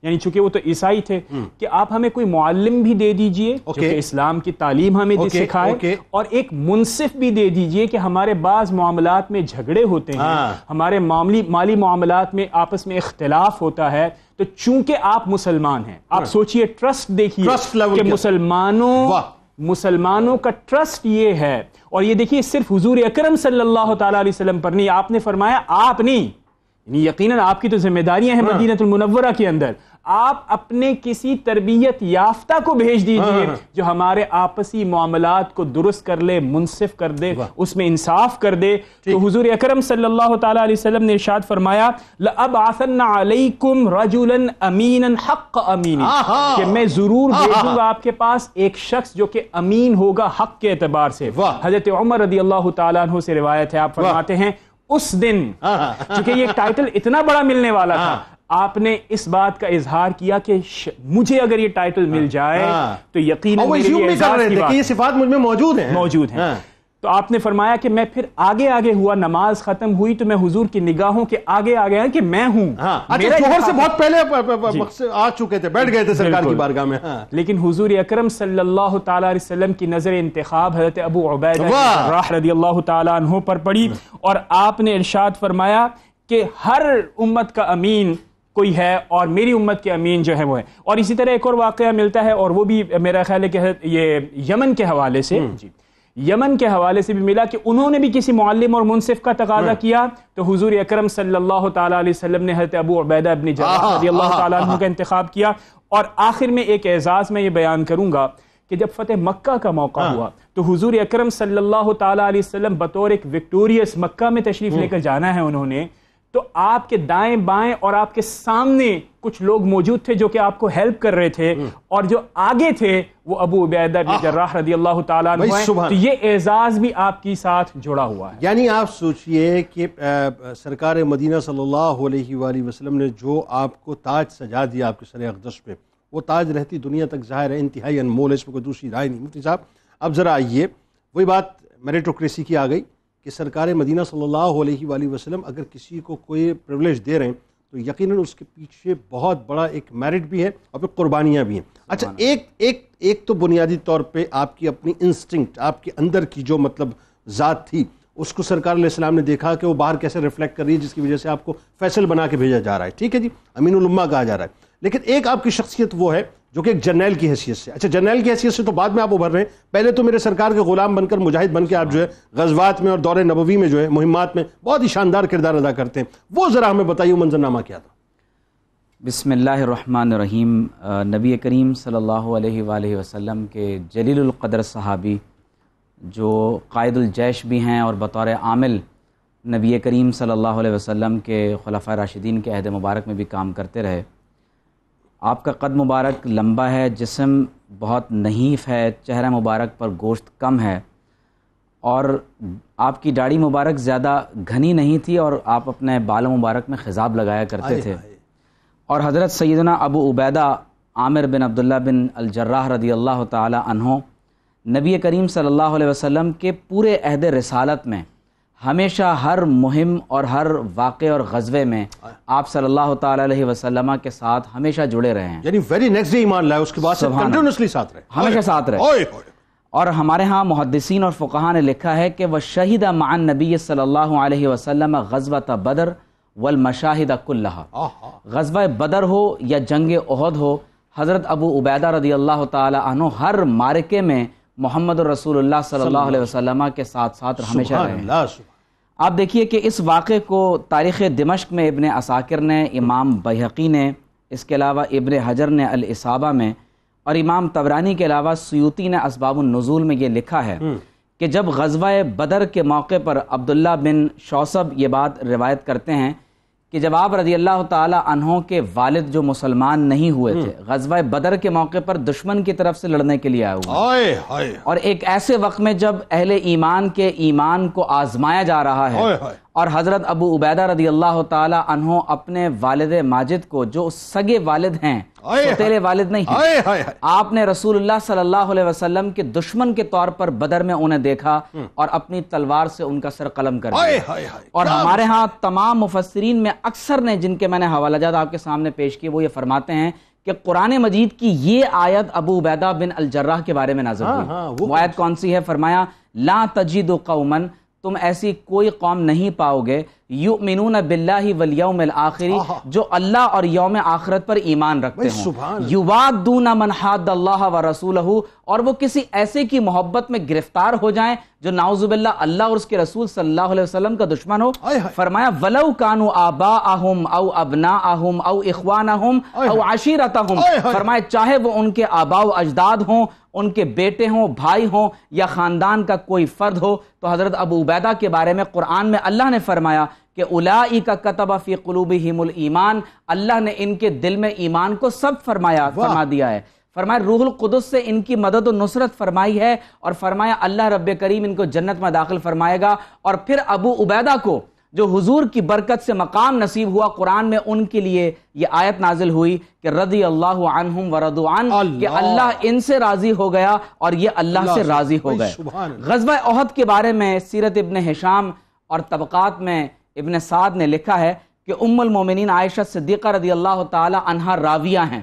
یعنی چونکہ وہ تو عیسائی تھے، کہ آپ ہمیں کوئی معلم بھی دے دیجئے جو کہ اسلام کی تعلیم ہمیں سکھائے، اور ایک منصف بھی دے دیجئے کہ ہمارے بعض معاملات میں جھگڑے ہوتے ہیں، ہمارے مالی معاملات میں آپس میں اختلاف ہوتا ہے، تو چونکہ آپ مسلمان ہیں، آپ سوچئے ٹرسٹ دیکھیے کہ مسلمانوں کا ٹرسٹ یہ ہے. اور یہ دیکھیے صرف حضور اکرم صلی اللہ تعالی علیہ وسلم پر نہیں، آپ نے فرمایا آپ نہیں، یعنی یقیناً آپ کی تو ذمہ داریاں ہیں مدینہ المنورہ کے اندر، آپ اپنے کسی تربیت یافتہ کو بھیج دیجئے جو ہمارے آپسی معاملات کو درست کر لے، منصف کر دے، اس میں انصاف کر دے. تو حضور اکرم صلی اللہ تعالی علیہ وسلم نے ارشاد فرمایا لَأَبْعَثَنَّ عَلَيْكُمْ رَجُلًا أَمِينًا حَقَّ أَمِينٍ، کہ میں ضرور بھیجوں گا آپ کے پاس ایک شخص جو کہ امین ہوگا حق کے اعتبار سے. حضرت عمر رضی اللہ تعالیٰ عنہ سے روایت ہے، آپ فرماتے ہیں اس دن چونکہ یہ ٹائٹل اتنا بڑا ملنے والا تھا، آپ نے اس بات کا اظہار کیا کہ مجھے اگر یہ ٹائٹل مل جائے تو یقیناً میرے لیے اعزاز کی بات یہ صفات مجھ میں موجود ہیں. تو آپ نے فرمایا کہ میں پھر آگے آگے ہوا، نماز ختم ہوئی تو میں حضور کی نگاہوں کے آگے آ گیا کہ میں ہوں. ظہر سے بہت پہلے آ چکے تھے، بیٹھ گئے تھے سرکار کی بارگاہ میں. لیکن حضور اکرم صلی اللہ تعالی علیہ وسلم کی نظر انتخاب حضرت ابو عبیدہ بن جراح رضی اللہ تعالی عنہ پر پڑی، اور آپ نے ارشاد فرمایا کہ ہر امت کا امین کوئی ہے اور میری امت کے امین جو ہے وہ ہے. اور اسی طرح ایک اور واقعہ ملتا ہے، اور وہ بھی میرا خیال ہے کہ یہ یمن کے حوالے سے یمن کے حوالے سے بھی ملا کہ انہوں نے بھی کسی معلم اور منصف کا تقاضا کیا تو حضور اکرم صلی اللہ تعالی علیہ وسلم نے حضرت ابو عبیدہ ابن جراح رضی اللہ تعالی عنہ کا انتخاب کیا. اور آخر میں ایک اعزاز میں یہ بیان کروں گا کہ جب فتح مکہ کا موقع ہوا تو حضور اکرم صلی اللہ تعالی علیہ وسلم بطور ایک وکٹوریس مکہ میں تشریف لے کر جانا ہے انہوں نے، تو آپ کے دائیں بائیں اور آپ کے سامنے کچھ لوگ موجود تھے جو کہ آپ کو ہیلپ کر رہے تھے، اور جو آگے تھے وہ ابو عبیدہ بن جراح رضی اللہ تعالیٰ عنہ ہیں. تو یہ اعزاز بھی آپ کی ساتھ جڑا ہوا ہے. یعنی آپ سوچئے کہ سرکار مدینہ صلی اللہ علیہ وآلہ وسلم نے جو آپ کو تاج سجا دیا آپ کے سر اقدس پہ، وہ تاج رہتی دنیا تک ظاہر ہے انتہائی انمول ہے، اس میں کوئی دوسری رائے نہیں. مفتی صاحب اب ذرا آئیے، وہی بات میریٹوکریسی کی آ گئی کہ سرکار مدینہ صلی اللہ علیہ وآلہ وسلم اگر کسی کو کوئی پریولیج دے رہے ہیں تو یقیناً اس کے پیچھے بہت بڑا ایک میرٹ بھی ہے اور پھر قربانیاں بھی ہیں. اچھا ایک تو بنیادی طور پہ آپ کی اپنی انسٹنکٹ، آپ کے اندر کی جو مطلب ذات تھی، اس کو سرکار علیہ السلام نے دیکھا کہ وہ باہر کیسے ریفلیکٹ کر رہی ہے، جس کی وجہ سے آپ کو فیصل بنا کے بھیجا جا رہا ہے. ٹھیک ہے جی، امین الامہ کہا جا رہا ہے. لیکن ایک آپ کی شخصیت وہ ہے جو کہ ایک جرنیل کی حیثیت سے، اچھا جرنیل کی حیثیت سے تو بعد میں آپ ابھر رہے ہیں، پہلے تو میرے سرکار کے غلام بن کر، مجاہد بن کے آپ جو ہے غزوات میں اور دور نبوی میں جو ہے مہمات میں بہت ہی شاندار کردار ادا کرتے ہیں. وہ ذرا ہمیں بتائیے منظرنامہ کیا تھا. بسم اللہ الرحمن الرحیم. نبی کریم صلی اللہ علیہ وآلہ وسلم کے جلیل القدر صحابی جو قائد الجیش بھی ہیں اور بطور عامل نبی کریم صلی اللہ علیہ وسلم کے خلفۂ راشدین کے عہد مبارک میں بھی کام کرتے رہے. آپ کا قد مبارک لمبا ہے، جسم بہت نحیف ہے، چہرہ مبارک پر گوشت کم ہے، اور آپ کی داڑھی مبارک زیادہ گھنی نہیں تھی، اور آپ اپنے بال مبارک میں خضاب لگایا کرتے تھے. اور حضرت سیدنا ابو عبیدہ عامر بن عبداللہ بن الجراح رضی اللہ تعالی عنہ نبی کریم صلی اللہ علیہ وسلم کے پورے عہد رسالت میں ہمیشہ ہر مہم اور ہر واقعے اور غزوے میں آپ صلی اللہ تعالی علیہ وسلم کے ساتھ ہمیشہ جڑے رہے ہیں. یعنی ویری نیکسٹ ڈے ایمان لائے، اس کے بعد سے کنٹینیوسلی ساتھ رہے، ہمیشہ ساتھ رہے. اور ہمارے ہاں محدثین اور فقہاء نے لکھا ہے کہ وَشَهِدَ مَعَ النَّبِيِّ صلی اللہ علیہ وسلم غزوۃ بدر والمشاہد کلہا. غزوہ بدر ہو یا جنگ احد ہو، حضرت ابو عبیدہ رضی اللہ تعالی عنہ ہر مارکے میں محمد رسول اللہ صلی اللہ علیہ وسلم کے ساتھ ساتھ ہمیشہ رہے ہیں. آپ دیکھیے کہ اس واقعے کو تاریخ دمشق میں ابن عساکر نے، امام بیہقی نے، اس کے علاوہ ابن حجر نے الاصابہ میں، اور امام طبرانی کے علاوہ سیوطی نے اسباب النزول میں یہ لکھا ہے کہ جب غزوہ بدر کے موقع پر عبداللہ بن شوصب یہ بات روایت کرتے ہیں کہ جب آپ رضی اللہ تعالی عنہ کے والد جو مسلمان نہیں ہوئے تھے، غزوہ بدر کے موقع پر دشمن کی طرف سے لڑنے کے لیے آئے ہوئے، اور ایک ایسے وقت میں جب اہل ایمان کے ایمان کو آزمایا جا رہا ہے، اور حضرت ابو عبیدہ رضی اللہ تعالی عنہ اپنے والد ماجد کو، جو سگے والد ہیں، سوتیلے والد نہیں ہیں، آپ نے رسول اللہ صلی اللہ علیہ وسلم کے دشمن کے طور پر بدر میں انہیں دیکھا اور اپنی تلوار سے ان کا سر قلم کر دیا. اور ہمارے ہاں تمام مفسرین میں اکثر نے، جن کے میں نے حوالہ جات آپ کے سامنے پیش کیے، وہ یہ فرماتے ہیں کہ قرآن مجید کی یہ آیت ابو عبیدہ بن الجراح کے بارے میں نازل ہوئی. وہ آیت کون سی ہے؟ فرمایا لا تجد قوما، تم ایسی کوئی قوم نہیں پاؤ گے، یؤمنون باللہ والیوم الآخری، جو اللہ اور یوم آخرت پر ایمان رکھتے ہوں، یوادون من حاد اللہ ورسولہ، اور وہ کسی ایسے کی محبت میں گرفتار ہو جائیں جو نعوذ باللہ اللہ اور اس کے رسول صلی اللہ علیہ وسلم کا دشمن ہو. فرمایا ولو کانوا آباءہم او ابناءہم او اخوانہم او عشیرتہم، فرمایا چاہے وہ ان کے آباء و اجداد ہوں، ان کے بیٹے ہوں، بھائی ہوں، یا خاندان کا کوئی فرد ہو. تو حضرت ابو عبیدہ کے بارے میں قرآن میں اللہ نے فرمایا کہ اولئک کتب فی قلوبہم الایمان، اللہ نے ان کے دل میں ایمان کو سب فرما دیا ہے. فرمایا روح القدس سے ان کی مدد و نصرت فرمائی ہے، اور فرمایا اللہ رب کریم ان کو جنت میں داخل فرمائے گا. اور پھر ابو عبیدہ کو جو حضور کی برکت سے مقام نصیب ہوا، قرآن میں ان کے لیے یہ آیت نازل ہوئی کہ رضی اللہ عنہم ورضوا عنہ، کہ اللہ ان سے راضی ہو گیا اور یہ اللہ سے راضی ہو گئے۔ غزوہ احد کے بارے میں سیرت ابن ہشام اور طبقات میں ابن سعد نے لکھا ہے کہ ام المومنین عائشہ صدیقہ رضی اللہ تعالی عنہا راویہ ہیں۔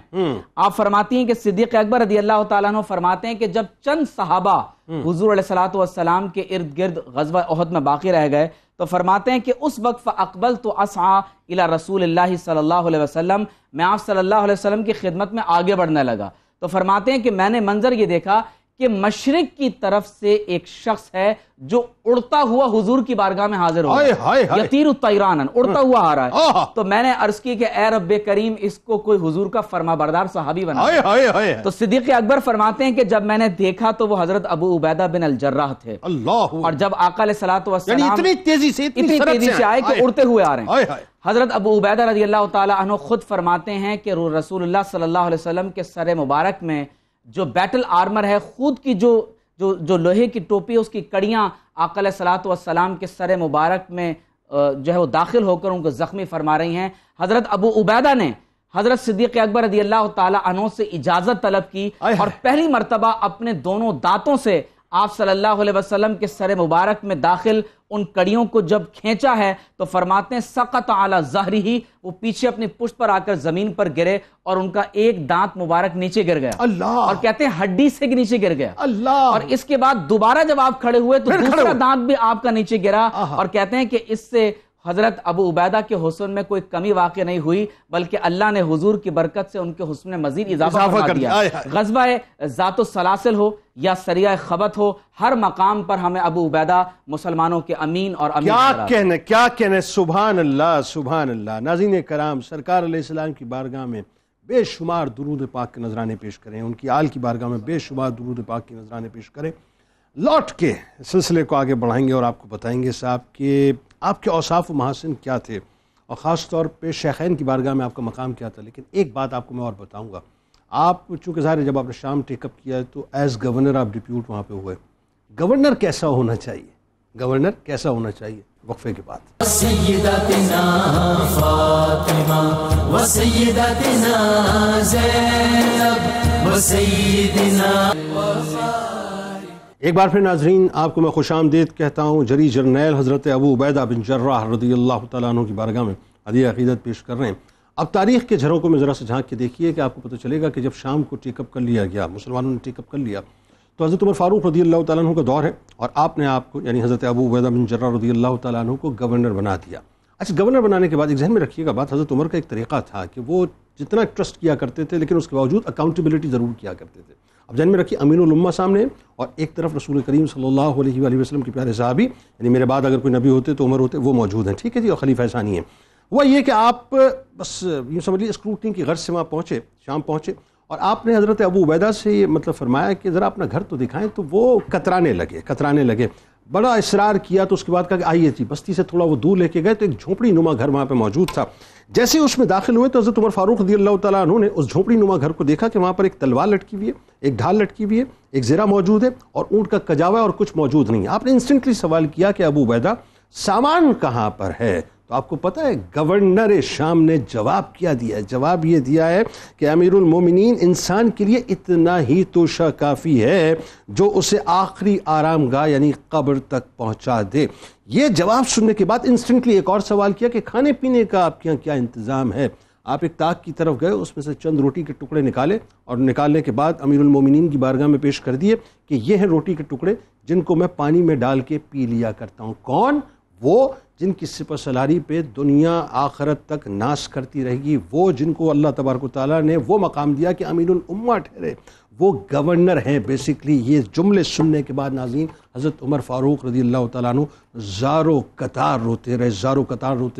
آپ فرماتی ہیں کہ صدیق اکبر رضی اللہ تعالیٰ عنہ فرماتے ہیں کہ جب چند صحابہ حضور علیہ الصلوۃ کے ارد گرد غزوہ احد میں باقی رہ گئے تو فرماتے ہیں کہ اس وقت فاقبلت اسعی الی رسول اللہ صلی اللہ علیہ وسلم، میں آپ صلی اللہ علیہ وسلم کی خدمت میں آگے بڑھنے لگا تو فرماتے ہیں کہ میں نے منظر یہ دیکھا کہ مشرق کی طرف سے ایک شخص ہے جو اڑتا ہوا حضور کی بارگاہ میں حاضر ہو رہا ہے، یطیر الطیران، اڑتا ہوا آ رہا ہے۔ تو میں نے عرض کی کہ اے رب کریم اس کو کوئی حضور کا فرما بردار صحابی بنا۔ تو صدیق اکبر فرماتے ہیں کہ جب میں نے دیکھا تو وہ حضرت ابو عبیدہ بن الجراح تھے، اور جب آقا علیہ الصلوۃ والسلام اتنی تیزی سے آئے کہ اڑتے ہوئے آ رہے ہیں، حضرت ابو عبیدہ رضی اللہ تعالی عنہ خود فرماتے ہیں کہ رسول اللہ صلی اللہ علیہ وسلم کے سر مبارک میں جو بیٹل آرمر ہے، خود کی جو لوہے کی ٹوپی ہے، اس کی کڑیاں آقا علیہ الصلوۃ والسلام کے سر مبارک میں جو ہے وہ داخل ہو کر ان کو زخمی فرما رہی ہیں۔ حضرت ابو عبیدہ نے حضرت صدیق اکبر رضی اللہ تعالی عنہ سے اجازت طلب کی اور پہلی مرتبہ اپنے دونوں دانتوں سے آپ صلی اللہ علیہ وسلم کے سر مبارک میں داخل ان کڑیوں کو جب کھینچا ہے تو فرماتے ہیں سقط علی ظہرہ، وہ پیچھے اپنی پشت پر آ کر زمین پر گرے اور ان کا ایک دانت مبارک نیچے گر گیا، اور کہتے ہیں ہڈی سے نیچے گر گیا، اور اس کے بعد دوبارہ جب آپ کھڑے ہوئے تو دوسرا دانت بھی آپ کا نیچے گرا، اور کہتے ہیں کہ اس سے حضرت ابو عبیدہ کے حسن میں کوئی کمی واقع نہیں ہوئی، بلکہ اللہ نے حضور کی برکت سے ان کے حسن میں مزید اضافہ فرما دیا۔ غزوہ ذات السلاسل ہو یا سریہ خبت ہو، ہر مقام پر ہمیں ابو عبیدہ مسلمانوں کے امین اور امین کیا کہنے، سبحان اللہ سبحان اللہ۔ ناظرین کرام، سرکار علیہ السلام کی بارگاہ میں بے شمار درود پاک کے نذرانے پیش کریں، ان کی آل کی بارگاہ میں بے شمار درود پاک کے نذرانے پیش کریں۔ لوٹ کے سلسلے کو آگے بڑھائیں گے اور آپ کو بتائیں گے صاحب کہ آپ کے اوصاف و محاسن کیا تھے، اور خاص طور پہ شیخین کی بارگاہ میں آپ کا مقام کیا تھا۔ لیکن ایک بات آپ کو میں اور بتاؤں گا، آپ چونکہ ظاہر ہے جب آپ نے شام ٹیک اپ کیا ہے تو ایز گورنر آپ ڈپیوٹ وہاں پہ ہوئے، گورنر کیسا ہونا چاہیے، گورنر کیسا ہونا چاہیے؟ وقفے کے بعد سیدتنا فاطمہ و سیدتنا زینب و سیدنا۔ ایک بار پھر ناظرین آپ کو میں خوش آمدید کہتا ہوں۔ جری جرنیل حضرت ابو عبیدہ بن جراح رضی اللہ تعالیٰ عنہ کی بارگاہ میں ہدیہ عقیدت پیش کر رہے ہیں۔ اب تاریخ کے جھروں کو میں ذرا سے جھانک کے دیکھیے کہ آپ کو پتہ چلے گا کہ جب شام کو ٹیک اپ کر لیا گیا، مسلمانوں نے ٹیک اپ کر لیا، تو حضرت عمر فاروق رضی اللہ تعالیٰ عنہ کا دور ہے، اور آپ نے آپ کو یعنی حضرت ابو عبیدہ بن جراح رضی اللہ تعالیٰ عنہ کو گورنر بنا دیا۔ اچھا، گورنر بنانے کے بعد ایک ذہن میں رکھیے گا بات، حضرت عمر کا ایک طریقہ تھا کہ وہ جتنا ٹرسٹ کیا کرتے تھے لیکن اس کے باوجود اکاؤنٹیبلٹی ضرور کیا کرتے تھے۔ اب ذہن میں رکھیے، امین الامہ سامنے اور ایک طرف رسول کریم صلی اللہ علیہ وآلہ وسلم کے پیارے صحابی، یعنی میرے بعد اگر کوئی نبی ہوتے تو عمر ہوتے، وہ موجود ہیں، ٹھیک ہے جی، اور خلیفہ ثانی ہیں۔ وہ یہ کہ آپ بس یوں سمجھ لیجیے اسکروٹنی کی غرض سے وہاں پہنچے، شام پہنچے، اور آپ نے حضرت ابو عبیدہ سے یہ مطلب فرمایا کہ ذرا اپنا گھر تو دکھائیں، تو وہ کترانے لگے، بڑا اصرار کیا، تو اس کے بعد کہا کہ آئیے جی، بستی سے تھوڑا وہ دور لے کے گئے تو ایک جھونپڑی نما گھر وہاں پہ موجود تھا۔ جیسے اس میں داخل ہوئے تو حضرت عمر فاروق رضی اللہ تعالیٰ عنہ نے اس جھونپڑی نما گھر کو دیکھا کہ وہاں پر ایک تلوار لٹکی ہوئی ہے، ایک ڈھال لٹکی ہوئی ہے، ایک زرہ موجود ہے، اور اونٹ کا کجاوا اور کچھ موجود نہیں ہے۔ آپ نے انسٹنٹلی سوال کیا کہ ابو عبیدہ سامان کہاں پر ہے؟ تو آپ کو پتہ ہے گورنر شام نے جواب کیا دیا ہے؟ جواب یہ دیا ہے کہ امیر المومنین، انسان کے لیے اتنا ہی توشہ کافی ہے جو اسے آخری آرام گاہ یعنی قبر تک پہنچا دے۔ یہ جواب سننے کے بعد انسٹنٹلی ایک اور سوال کیا کہ کھانے پینے کا آپ کے یہاں کیا انتظام ہے؟ آپ ایک طاق کی طرف گئے، اس میں سے چند روٹی کے ٹکڑے نکالے، اور نکالنے کے بعد امیر المومنین کی بارگاہ میں پیش کر دیے کہ یہ ہیں روٹی کے ٹکڑے جن کو میں پانی میں ڈال کے پی لیا کرتا ہوں۔ کون؟ وہ جن کی سپہ سالاری پہ دنیا آخرت تک ناس کرتی رہے گی، وہ جن کو اللہ تبارک و تعالیٰ نے وہ مقام دیا کہ امیر الامہ ٹھہرے، وہ گورنر ہیں بیسکلی۔ یہ جملے سننے کے بعد ناظرین حضرت عمر فاروق رضی اللہ تعالیٰ عنہ زارو قطار روتے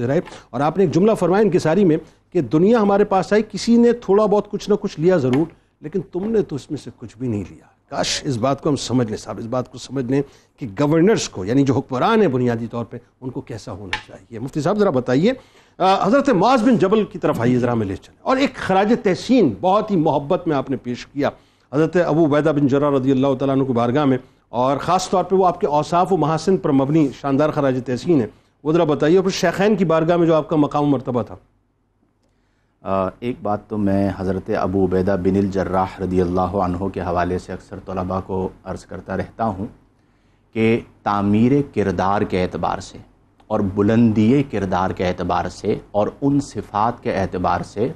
رہے، اور آپ نے ایک جملہ فرمایا انکساری میں کہ دنیا ہمارے پاس آئی، کسی نے تھوڑا بہت کچھ نہ کچھ لیا ضرور، لیکن تم نے تو اس میں سے کچھ بھی نہیں لیا۔ کاش اس بات کو ہم سمجھ لیں صاحب، اس بات کو سمجھ لیں کہ گورنرز کو یعنی جو حکمران ہیں بنیادی طور پہ ان کو کیسا ہونا چاہیے۔ مفتی صاحب ذرا بتائیے، حضرت معاذ بن جبل کی طرف آئیے، ذرا میں لے چلیں، اور ایک خراج تحسین بہت ہی محبت میں آپ نے پیش کیا حضرت ابو عبیدہ بن جراح رضی اللہ تعالیٰ عنہ کی بارگاہ میں، اور خاص طور پہ وہ آپ کے اوصاف و محاسن پر مبنی شاندار خراج تحسین ہے۔ وہ ذرا بتائیے. پھر شیخین کی بارگاہ میں جو آپ کا مقام و مرتبہ تھا. ایک بات تو میں حضرت ابو عبیدہ بن الجراح رضی اللہ عنہ کے حوالے سے اکثر طلباء کو عرض کرتا رہتا ہوں کہ تعمیر کردار کے اعتبار سے اور بلندی کردار کے اعتبار سے اور ان صفات کے اعتبار سے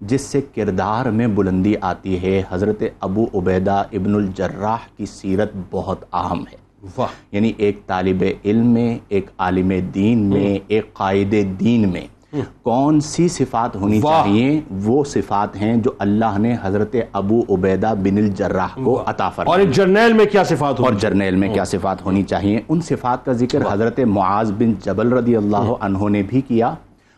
جس سے کردار میں بلندی آتی ہے، حضرت ابو عبیدہ ابن الجراح کی سیرت بہت اہم ہے. یعنی ایک طالب علم میں، ایک عالم دین میں، ایک قائد دین میں کون سی صفات ہونی چاہیے، وہ صفات ہیں جو اللہ نے حضرت ابو عبیدہ بن الجراح کو عطا فرمائی. اور ایک جرنیل میں کیا صفات ہونی، اور جرنیل میں کیا صفات ہونی چاہیے. ان صفات کا ذکر حضرت معاذ بن جبل رضی اللہ عنہ نے بھی کیا،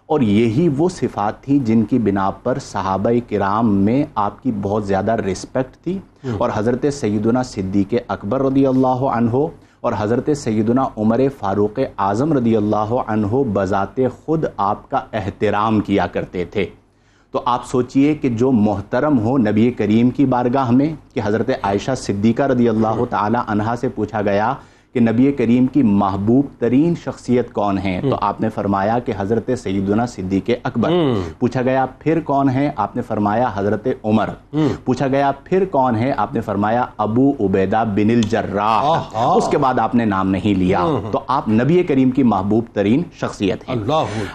اور یہی وہ صفات تھی جن کی بنا پر صحابہ کرام میں آپ کی بہت زیادہ رسپیکٹ تھی. اور حضرت سیدنا صدیق اکبر رضی اللہ عنہ اور حضرت سیدنا عمر فاروق اعظم رضی اللہ عنہ بذات خود آپ کا احترام کیا کرتے تھے. تو آپ سوچئے کہ جو محترم ہو نبی کریم کی بارگاہ میں، کہ حضرت عائشہ صدیقہ رضی اللہ تعالی عنہا سے پوچھا گیا کہ نبی کریم کی محبوب ترین شخصیت کون ہے، تو آپ نے فرمایا کہ حضرت سیدنا صدیق اکبر. پوچھا گیا پھر کون ہے، آپ نے فرمایا حضرت عمر. پوچھا گیا پھر کون ہے، آپ نے فرمایا ابو عبیدہ بن الجراح. اس کے بعد آپ نے نام نہیں لیا. تو آپ نبی کریم کی محبوب ترین شخصیت ہیں.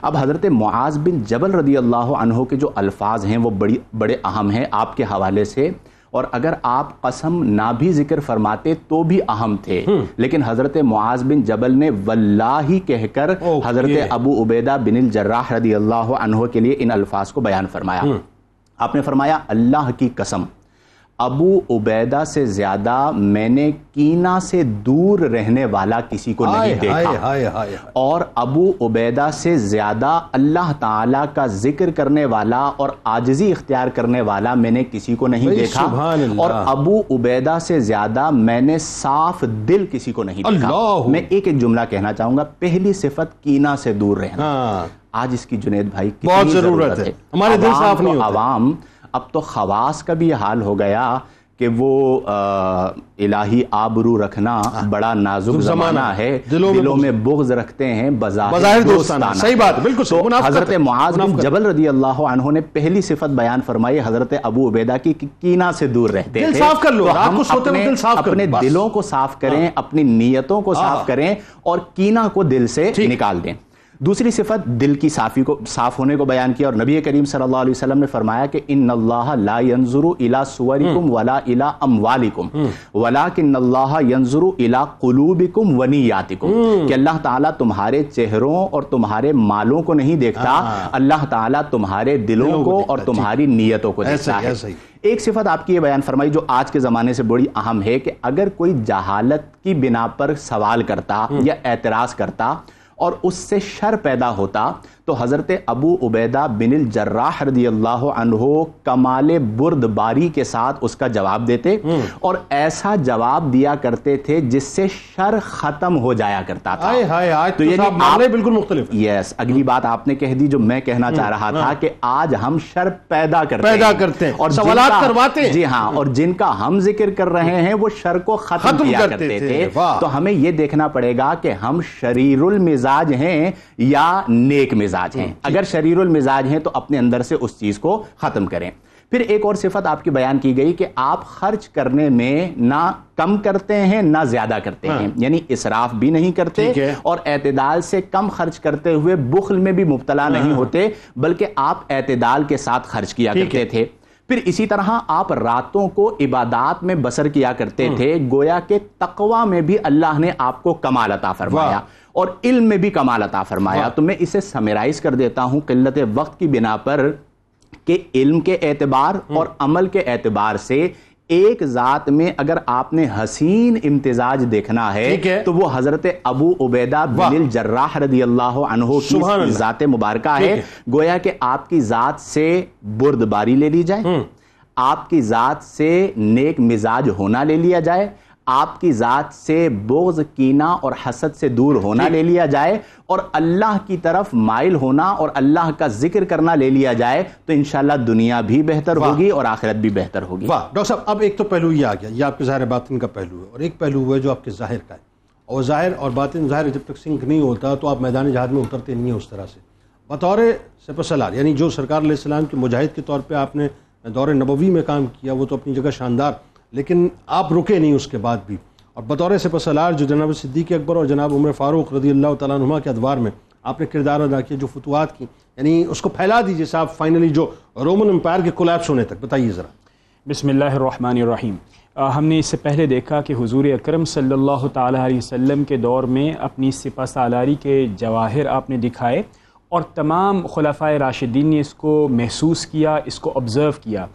اب حضرت معاذ بن جبل رضی اللہ عنہ کے جو الفاظ ہیں وہ بڑے اہم ہیں آپ کے حوالے سے، اور اگر آپ قسم نہ بھی ذکر فرماتے تو بھی اہم تھے، لیکن حضرت معاذ بن جبل نے واللہ کہہ کر حضرت ابو عبیدہ بن الجراح رضی اللہ عنہ کے لیے ان الفاظ کو بیان فرمایا. آپ نے فرمایا اللہ کی قسم ابو عبیدہ سے زیادہ میں نے کینہ سے دور رہنے والا کسی کو نہیں دیکھا، اور ابو عبیدہ سے زیادہ اللہ تعالیٰ کا ذکر کرنے والا اور عاجزی اختیار کرنے والا میں نے کسی کو نہیں دیکھا، اور ابو عبیدہ سے زیادہ میں نے صاف دل کسی کو نہیں دیکھا. میں ایک جملہ کہنا چاہوں گا. پہلی صفت کینہ سے دور رہنا. آج اس کی جنید بھائی بہت ضرورت ہے. ہمارے دل صاف نہیں ہوتے. عوام اب تو خواص کا بھی یہ حال ہو گیا کہ وہ الہی آبرو رکھنا بڑا نازک زمانہ ہے، دلوں میں بغض رکتے ہیں بظاہر دوستانہ. صحیح بات، بالکل. تو حضرت معاذ بن جبل رضی اللہ عنہ نے پہلی صفت بیان فرمائی حضرت ابو عبیدہ کی کینہ سے دور رہتے تھے. صاف کر لو، اپنے دلوں کو صاف کریں، اپنی نیتوں کو صاف کریں اور کینہ کو دل سے نکال دیں. دوسری صفت دل کی صافی کو، صاف ہونے کو بیان کیا، اور نبی کریم صلی اللہ علیہ وسلم نے فرمایا کہ ان اللہ لا ينظر الى صورکم ولا الى اموالکم ولکن اللہ ينظر الى قلوبکم ونیاتکم، کہ اللہ تعالیٰ تمہارے چہروں اور تمہارے مالوں کو نہیں دیکھتا، اللہ تعالیٰ تمہارے دلوں کو اور تمہاری نیتوں کو دیکھتا ہے. ایک صفت آپ کی یہ بیان فرمائی جو آج کے زمانے سے بڑی اہم ہے کہ اگر کوئی جہالت کی بنا پر سوال کرتا یا اعتراض کرتا اور اس سے شر پیدا ہوتا تو حضرت ابو عبیدہ بن الجراح رضی اللہ عنہ کمال بردباری کے ساتھ اس کا جواب دیتے، اور ایسا جواب دیا کرتے تھے جس سے شر ختم ہو جایا کرتا تھا. تو یہ معاملے بالکل مختلف. یس، اگلی بات آپ نے کہہ دی جو میں کہنا چاہ رہا تھا کہ آج ہم شر پیدا کرتے ہیں اور سوالات کرواتے ہیں. جی ہاں، اور جن کا ہم ذکر کر رہے ہیں وہ شر کو ختم کیا کرتے تھے. تو ہمیں یہ دیکھنا پڑے گا کہ ہم شریر المزاج ہیں یا نیک مزاج ہیں. اگر شریر المزاج ہیں تو اپنے اندر سے اس چیز کو ختم کریں. پھر ایک اور صفت آپ کی بیان کی گئی کہ آپ خرچ کرنے میں نہ کم کرتے ہیں نہ زیادہ کرتے ہیں، یعنی اسراف بھی نہیں کرتے اور اعتدال سے کم خرچ کرتے ہوئے بخل میں بھی مبتلا نہیں ہوتے، بلکہ آپ اعتدال کے ساتھ خرچ کیا کرتے تھے. پھر اسی طرح آپ راتوں کو عبادات میں بسر کیا کرتے تھے، گویا کہ تقوی میں بھی اللہ نے آپ کو کمال عطا فرمایا اور علم میں بھی کمال عطا فرمایا. تو میں اسے سمرائز کر دیتا ہوں قلت وقت کی بنا پر کہ علم کے اعتبار اور عمل کے اعتبار سے ایک ذات میں اگر آپ نے حسین امتزاج دیکھنا ہے تو وہ حضرت ابو عبیدہ بن الجراح رضی اللہ عنہ کی ذات مبارکہ ہے. گویا کہ آپ کی ذات سے بردباری لے لی جائے، آپ کی ذات سے نیک مزاج ہونا لے لیا جائے، آپ کی ذات سے بغض، کینہ اور حسد سے دور ہونا لے لیا جائے، اور اللہ کی طرف مائل ہونا اور اللہ کا ذکر کرنا لے لیا جائے، تو انشاءاللہ دنیا بھی بہتر ہوگی اور آخرت بھی بہتر ہوگی. واہ ڈاکٹر صاحب، اب ایک تو پہلو یہ آ گیا، یہ آپ کے ظاہر باطن کا پہلو ہے، اور ایک پہلو ہے جو آپ کے ظاہر کا ہے، اور ظاہر اور باطن ظاہر جب تک سنک نہیں ہوتا تو آپ میدان جہاد میں اترتے نہیں ہیں اس طرح سے. بطور سپہ سالار یعنی جو سرکار علیہ السلام کے مجاہد کے طور پہ آپ نے دور نبوی میں کام کیا وہ تو اپنی جگہ شاندار، لیکن آپ رکے نہیں اس کے بعد بھی. اور بطور سپہ سالار جو جناب صدیق اکبر اور جناب عمر فاروق رضی اللہ تعالیٰ عنہما کے ادوار میں آپ نے کردار ادا کیا، جو فتوحات کی، یعنی اس کو پھیلا دیجیے صاحب فائنلی جو رومن امپائر کے کولیپس ہونے تک، بتائیے ذرا. بسم اللہ الرحمن الرحیم. ہم نے اس سے پہلے دیکھا کہ حضور اکرم صلی اللہ تعالیٰ علیہ وسلم کے دور میں اپنی سپہ سالاری کے جواہر آپ نے دکھائے اور تمام خلفائے راشدین نے اس کو محسوس کیا، اس کو آبزرو کیا.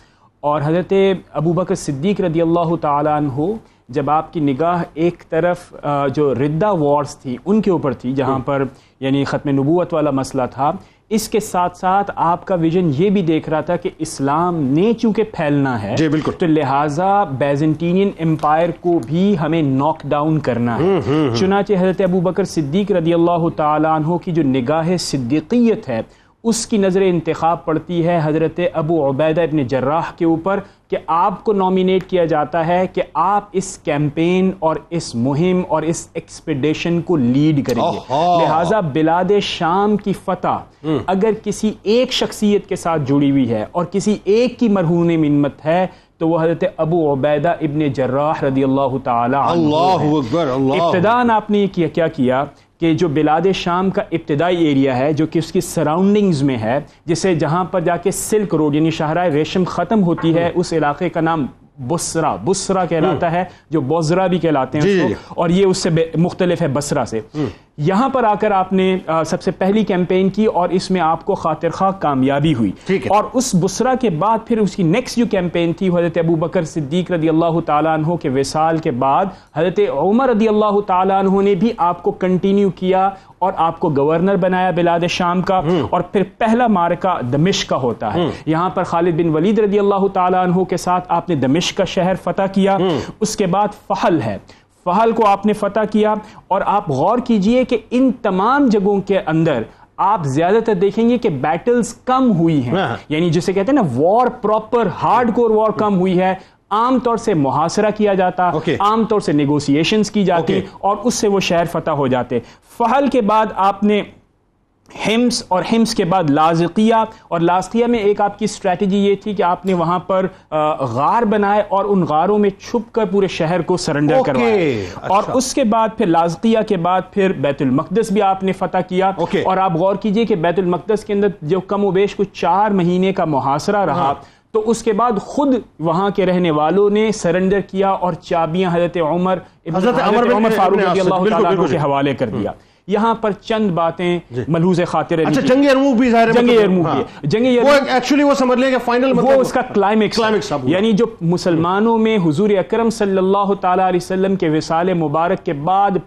اور حضرت ابوبکر صدیق رضی اللہ تعالیٰ عنہ جب آپ کی نگاہ ایک طرف جو ردہ وارز تھی ان کے اوپر تھی جہاں پر یعنی ختم نبوت والا مسئلہ تھا، اس کے ساتھ ساتھ آپ کا ویژن یہ بھی دیکھ رہا تھا کہ اسلام نے چونکہ پھیلنا ہے جی بالکل، تو لہٰذا بیزنٹینین امپائر کو بھی ہمیں ناک ڈاؤن کرنا ہے. چنانچہ حضرت ابوبکر صدیق رضی اللہ تعالیٰ عنہ کی جو نگاہ صدیقیت ہے اس کی نظر انتخاب پڑتی ہے حضرت ابو عبیدہ ابن جراح کے اوپر کہ آپ کو نامینیٹ کیا جاتا ہے کہ آپ اس کیمپین اور اس مہم اور اس ایکسپیڈیشن کو لیڈ کریں گے. لہٰذا بلاد شام کی فتح اگر کسی ایک شخصیت کے ساتھ جڑی ہوئی ہے اور کسی ایک کی مرہون منت ہے تو وہ حضرت ابو عبیدہ ابن جراح رضی اللہ تعالی عنہ. اللہ اکبر. ابتداً آپ نے کیا کیا کہ جو بلاد شام کا ابتدائی ایریا ہے جو کہ اس کی سراؤنڈنگز میں ہے، جسے جہاں پر جا کے سلک روڈ یعنی شاہراہ ریشم ختم ہوتی ہے، اس علاقے کا نام بصرہ کہلاتا ہے، جو بوزرا بھی کہلاتے ہیں اس کو، اور یہ اس سے مختلف ہے بصرہ سے. یہاں پر آ کر آپ نے سب سے پہلی کیمپین کی اور اس میں آپ کو خاطر خواہ کامیابی ہوئی. اور اس بصرہ کے بعد پھر اس کی نیکسٹ جو کیمپین تھی حضرت ابوبکر صدیق رضی اللہ تعالیٰ عنہ کے وصال کے بعد حضرت عمر رضی اللہ تعالیٰ عنہ نے بھی آپ کو کنٹینیو کیا اور آپ کو گورنر بنایا بلاد شام کا. اور پھر پہلا معرکہ دمشق کا ہوتا ہے، یہاں پر خالد بن ولید رضی اللہ تعالیٰ عنہ کے ساتھ آپ نے دمشق کا شہر فتح کیا. اس کے بعد فحل ہے، فحل کو آپ نے فتح کیا. اور آپ غور کیجئے کہ ان تمام جگہوں کے اندر آپ زیادہ تر دیکھیں گے کہ بیٹلز کم ہوئی ہیں، یعنی جسے کہتے ہیں نا وار پراپر ہارڈ کور وار کم ہوئی ہے. عام طور سے محاصرہ کیا جاتا، عام طور سے نیگوسیشنز کی جاتی اور اس سے وہ شہر فتح ہو جاتے. فحل کے بعد آپ نے ہمس اور ہمس کے بعد لاذقیہ، اور لاذقیہ میں ایک آپ کی اسٹریٹجی یہ تھی کہ آپ نے وہاں پر غار بنائے اور ان غاروں میں چھپ کر پورے شہر کو سرنڈر کروایا. اور اس کے بعد پھر لاذقیہ کے بعد پھر بیت المقدس بھی آپ نے فتح کیا. اور آپ غور کیجئے کہ بیت المقدس کے اندر جو کم و بیش کچھ 4 مہینے کا محاصرہ رہا تو اس کے بعد خود وہاں کے رہنے والوں نے سرنڈر کیا اور چابیاں حضرت عمر فاروق رضی اللہ تعالیٰ عنہ کے حوالے کر دیا. یہاں پر چند باتیں ملحوظ خاطر ہے. جنگ یرموک بھی ظاہر ہے، جنگ یرموک ایکچولی وہ سمجھ لیں کہ فائنل وہ اس کا کلائمیکس، یعنی جو مسلمانوں میں حضور اکرم صلی اللہ تعالیٰ علیہ وسلم کے وصال مبارک کے بعد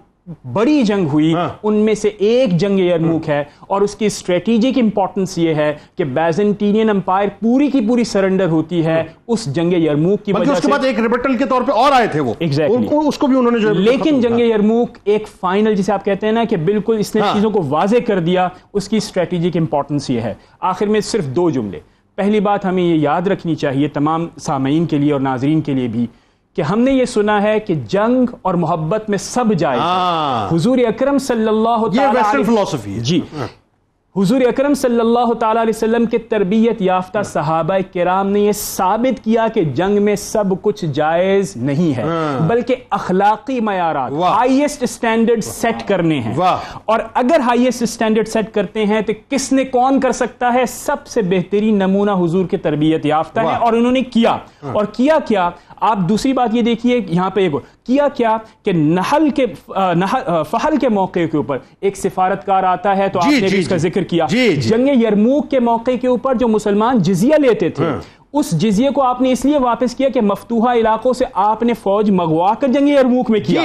بڑی جنگ ہوئی ان میں سے ایک جنگ یرموک ہے. اور اس کی اسٹریٹجک امپورٹنس یہ ہے کہ بیزنٹینین امپائر پوری کی پوری سرنڈر ہوتی ہے اس جنگ یرموک کی وجہ سے. اس کے بعد ایک ریبٹل کے طور پہ اور آئے تھے وہ، اس کو بھی انہوں نے جو، لیکن جنگ یرموک ایک فائنل جسے آپ کہتے ہیں نا کہ بالکل اس نے چیزوں کو واضح کر دیا، اس کی اسٹریٹجک امپورٹنس یہ ہے. آخر میں صرف 2 جملے. پہلی بات ہمیں یہ یاد رکھنی چاہیے تمام سامعین کے لیے اور ناظرین کے لیے بھی کہ ہم نے یہ سنا ہے کہ جنگ اور محبت میں سب جائز ہے. حضور اکرم صلی اللہ تعالی حضور اکرم صلی اللہ تعالیٰ علیہ وسلم کے تربیت یافتہ صحابہ کرام نے یہ ثابت کیا کہ جنگ میں سب کچھ جائز نہیں ہے، بلکہ اخلاقی معیارات ہائیسٹ سٹینڈرڈ سیٹ کرنے ہیں. اور اگر ہائیسٹ سٹینڈرڈ سیٹ کرتے ہیں تو کس نے کون کر سکتا ہے؟ سب سے بہترین نمونہ حضور کے تربیت یافتہ ہے اور انہوں نے کیا. اور کیا آپ دوسری بات یہ دیکھیے یہاں پہ کیا کہ فحل کے موقع کے اوپر ایک سفارتکار آتا ہے تو آپ نے بھی اس کا ذکر کیا. جنگ یرموک کے موقع کے اوپر جو مسلمان جزیہ لیتے تھے اس جزیے کو آپ نے اس لیے واپس کیا کہ مفتوحہ علاقوں سے آپ نے فوج منگوا کر جنگ یرموک میں کیا.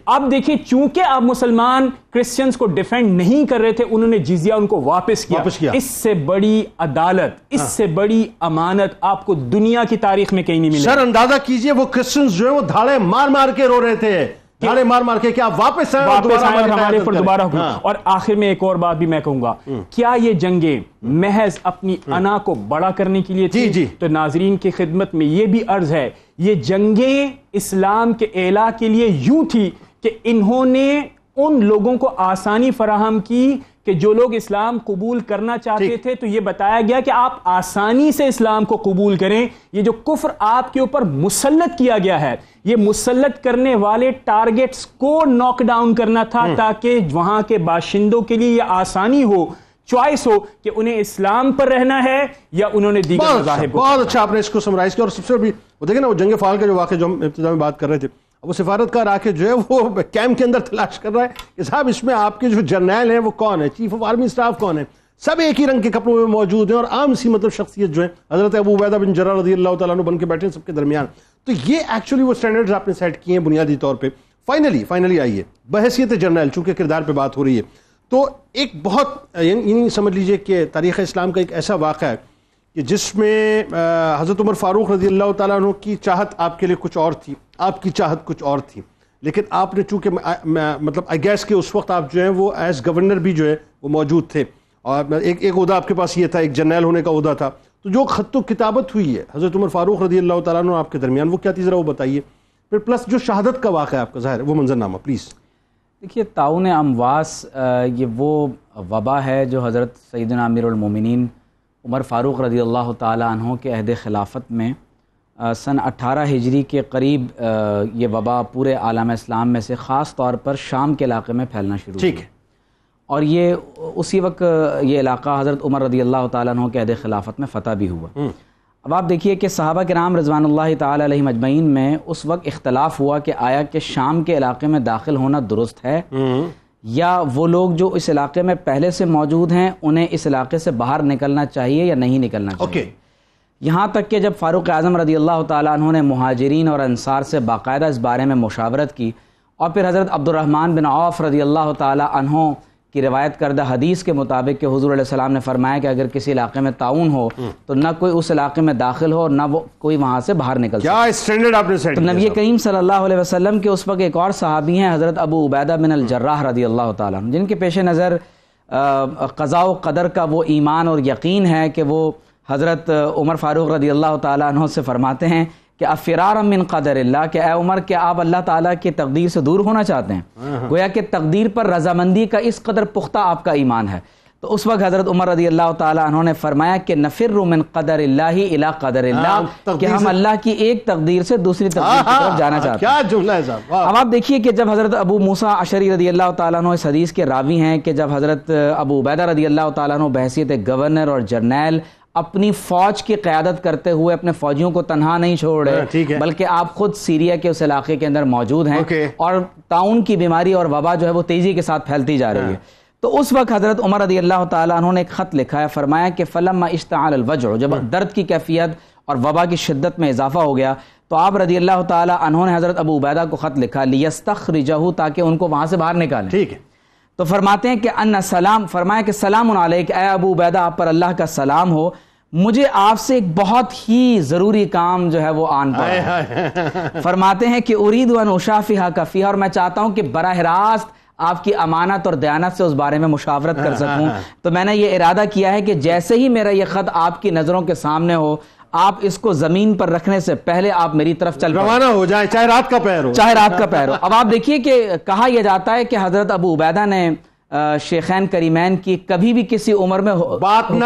اب دیکھیں چونکہ آپ مسلمان کرسچنز کو ڈیفینڈ نہیں کر رہے تھے انہوں نے جزیہ ان کو واپس کیا. اس سے بڑی عدالت، اس سے بڑی امانت آپ کو دنیا کی تاریخ میں کہیں نہیں ملے. سر اندازہ کیجئے وہ کرسچنز جو ہیں وہ دھاڑے مار کے رو رہے تھے، دھاڑے مار کے کیا واپس آئے اور ہمارے پر دوبارہ اور آخر میں ایک اور بات بھی میں کہوں گا، کیا یہ جنگیں محض اپنی انا کو بڑا کرنے کے لیے تھی؟ تو ناظرین کی خدمت میں یہ بھی عرض ہے یہ جنگیں اسلام کے اعلیٰ کے لیے یوں تھی کہ انہوں نے ان لوگوں کو آسانی فراہم کی کہ جو لوگ اسلام قبول کرنا چاہتے تھے تو یہ بتایا گیا کہ آپ آسانی سے اسلام کو قبول کریں. یہ جو کفر آپ کے اوپر مسلط کیا گیا ہے, یہ مسلط کرنے والے ٹارگٹس کو ناک ڈاؤن کرنا تھا تاکہ وہاں کے باشندوں کے لیے یہ آسانی ہو, چوائس ہو کہ انہیں اسلام پر رہنا ہے یا انہوں نے دیگر مذاہب. بہت اچھا آپ نے اس کو سمرائز کیا. اور سب سے بھی وہ دیکھیں نا, وہ جنگ فال کا جو واقعہ جو ہم ابتدا میں بات کر رہے تھے, اب وہ سفارتکار آ کے جو ہے وہ کیمپ کے اندر تلاش کر رہا ہے کہ صاحب اس میں آپ کے جو جرنیل ہیں وہ کون ہے, چیف آف آرمی اسٹاف کون ہے, سب ایک ہی رنگ کے کپڑوں میں موجود ہیں اور عام سی مطلب شخصیت جو ہے حضرت ابو عبیدہ بن جراح رضی اللہ تعالیٰ عنہ بن کے بیٹھے ہیں سب کے درمیان. تو یہ ایکچولی وہ سٹینڈرڈز آپ نے سیٹ کیے ہیں بنیادی طور پہ. فائنلی آئیے بحیثیت جرنیل, چونکہ کردار پہ بات ہو رہی ہے, تو ایک بہت یعنی سمجھ لیجئے کہ تاریخ اسلام کا ایک ایسا واقعہ ہے کہ جس میں حضرت عمر فاروق رضی اللہ تعالیٰ عنہ کی چاہت آپ کے لیے کچھ اور تھی, آپ کی چاہت کچھ اور تھی, لیکن آپ نے چونکہ مطلب آئی گیس کہ اس وقت آپ جو ہیں وہ ایز گورنر بھی جو ہے وہ موجود تھے, اور ایک عہدہ آپ کے پاس یہ تھا, ایک جرنیل ہونے کا عہدہ تھا. تو جو خط و کتابت ہوئی ہے حضرت عمر فاروق رضی اللہ تعالیٰ عنہ آپ کے درمیان, وہ کیا تھی ذرا وہ بتائیے. پھر پلس جو شہادت کا واقعہ آپ کا ظاہر ہے وہ منظرنامہ پلیز. دیکھیے, طاعون امواس یہ وہ وبا ہے جو حضرت سیدنا امیر المومنین عمر فاروق رضی اللہ تعالیٰ عنہ کے عہد خلافت میں سن 18 ہجری کے قریب یہ وبا پورے عالم اسلام میں سے خاص طور پر شام کے علاقے میں پھیلنا شروع ٹھیک ہے, اور یہ اسی وقت یہ علاقہ حضرت عمر رضی اللہ تعالیٰ عنہ کے عہد خلافت میں فتح بھی ہوا. اب آپ دیکھیے کہ صحابہ کرام رضوان اللہ تعالیٰ علیہم اجمعین میں اس وقت اختلاف ہوا کہ آیا کہ شام کے علاقے میں داخل ہونا درست ہے یا وہ لوگ جو اس علاقے میں پہلے سے موجود ہیں انہیں اس علاقے سے باہر نکلنا چاہیے یا نہیں نکلنا چاہیے. یہاں تک کہ جب فاروق اعظم رضی اللہ تعالیٰ عنہ نے مہاجرین اور انصار سے باقاعدہ اس بارے میں مشاورت کی, اور پھر حضرت عبد الرحمن بن عوف رضی اللہ تعالیٰ عنہ کی روایت کردہ حدیث کے مطابق کہ حضور علیہ السلام نے فرمایا کہ اگر کسی علاقے میں طاعون ہو تو نہ کوئی اس علاقے میں داخل ہو اور نہ وہ کوئی وہاں سے باہر نکل سکے. کیا اسٹینڈرڈ آپ نے سیٹ تو نبی کریم صلی اللہ علیہ وسلم کے اس وقت ایک اور صحابی ہیں حضرت ابو عبیدہ بن الجراح رضی اللہ تعالیٰ عنہ, جن کے پیش نظر قضاء و قدر کا وہ ایمان اور یقین ہے کہ وہ حضرت عمر فاروق رضی اللہ تعالیٰ عنہ سے فرماتے ہیں کہ افرارا من قدر اللہ, کہ اے عمر کیا آپ اللہ تعالیٰ کی تقدیر سے دور ہونا چاہتے ہیں؟ گویا کہ تقدیر پر رضامندی کا اس قدر پختہ آپ کا ایمان ہے. تو اس وقت حضرت عمر رضی اللہ تعالیٰ عنہ نے فرمایا کہ نفر من قدر اللہ الی قدر اللہ, کہ ہم اللہ کی ایک تقدیر سے دوسری تقدیر کی طرف جانا چاہتے ہیں. کیا جملہ ہے صاحب. اب آپ دیکھیے کہ جب حضرت ابو موسیٰ اشعری رضی اللہ تعالیٰ عنہ اس حدیث کے راوی ہیں کہ جب حضرت ابو عبیدہ رضی اللہ تعالیٰ عنہ بحیثیت گورنر اور جرنیل اپنی فوج کی قیادت کرتے ہوئے اپنے فوجیوں کو تنہا نہیں چھوڑ رہے بلکہ آپ خود سیریا کے اس علاقے کے اندر موجود ہیں اور طاعون کی بیماری اور وبا جو ہے وہ تیزی کے ساتھ پھیلتی جا رہی ہے. تو اس وقت حضرت عمر رضی اللہ تعالیٰ عنہ نے ایک خط لکھا ہے, فرمایا کہ فلما اشتعل الوجع, جب درد کی کیفیت اور وبا کی شدت میں اضافہ ہو گیا تو آپ رضی اللہ تعالیٰ عنہ نے حضرت ابو عبیدہ کو خط لکھا لیستخرجہ, تاکہ ان کو وہاں سے باہر نکالیں. ٹھیک ہے. تو فرماتے ہیں کہ ان سلام, فرمایا کہ سلام علیک, اے ابو عبیدہ آپ پر اللہ کا سلام ہو, مجھے آپ سے ایک بہت ہی ضروری کام جو ہے وہ آن پڑا. فرماتے ہیں کہ ارید ان اشافیھک فیھا, اور میں چاہتا ہوں کہ براہ راست آپ کی امانت اور دیانت سے اس بارے میں مشاورت کر سکوں. تو میں نے یہ ارادہ کیا ہے کہ جیسے ہی میرا یہ خط آپ کی نظروں کے سامنے ہو آپ اس کو زمین پر رکھنے سے پہلے آپ میری طرف چل روانہ ہو جائیں, چاہے رات کا پہر ہو, چاہے رات کا پہر ہو. اب آپ دیکھیے کہ کہا یہ جاتا ہے کہ حضرت ابو عبیدہ نے شیخین کریمین کی کبھی بھی کسی عمر میں حکم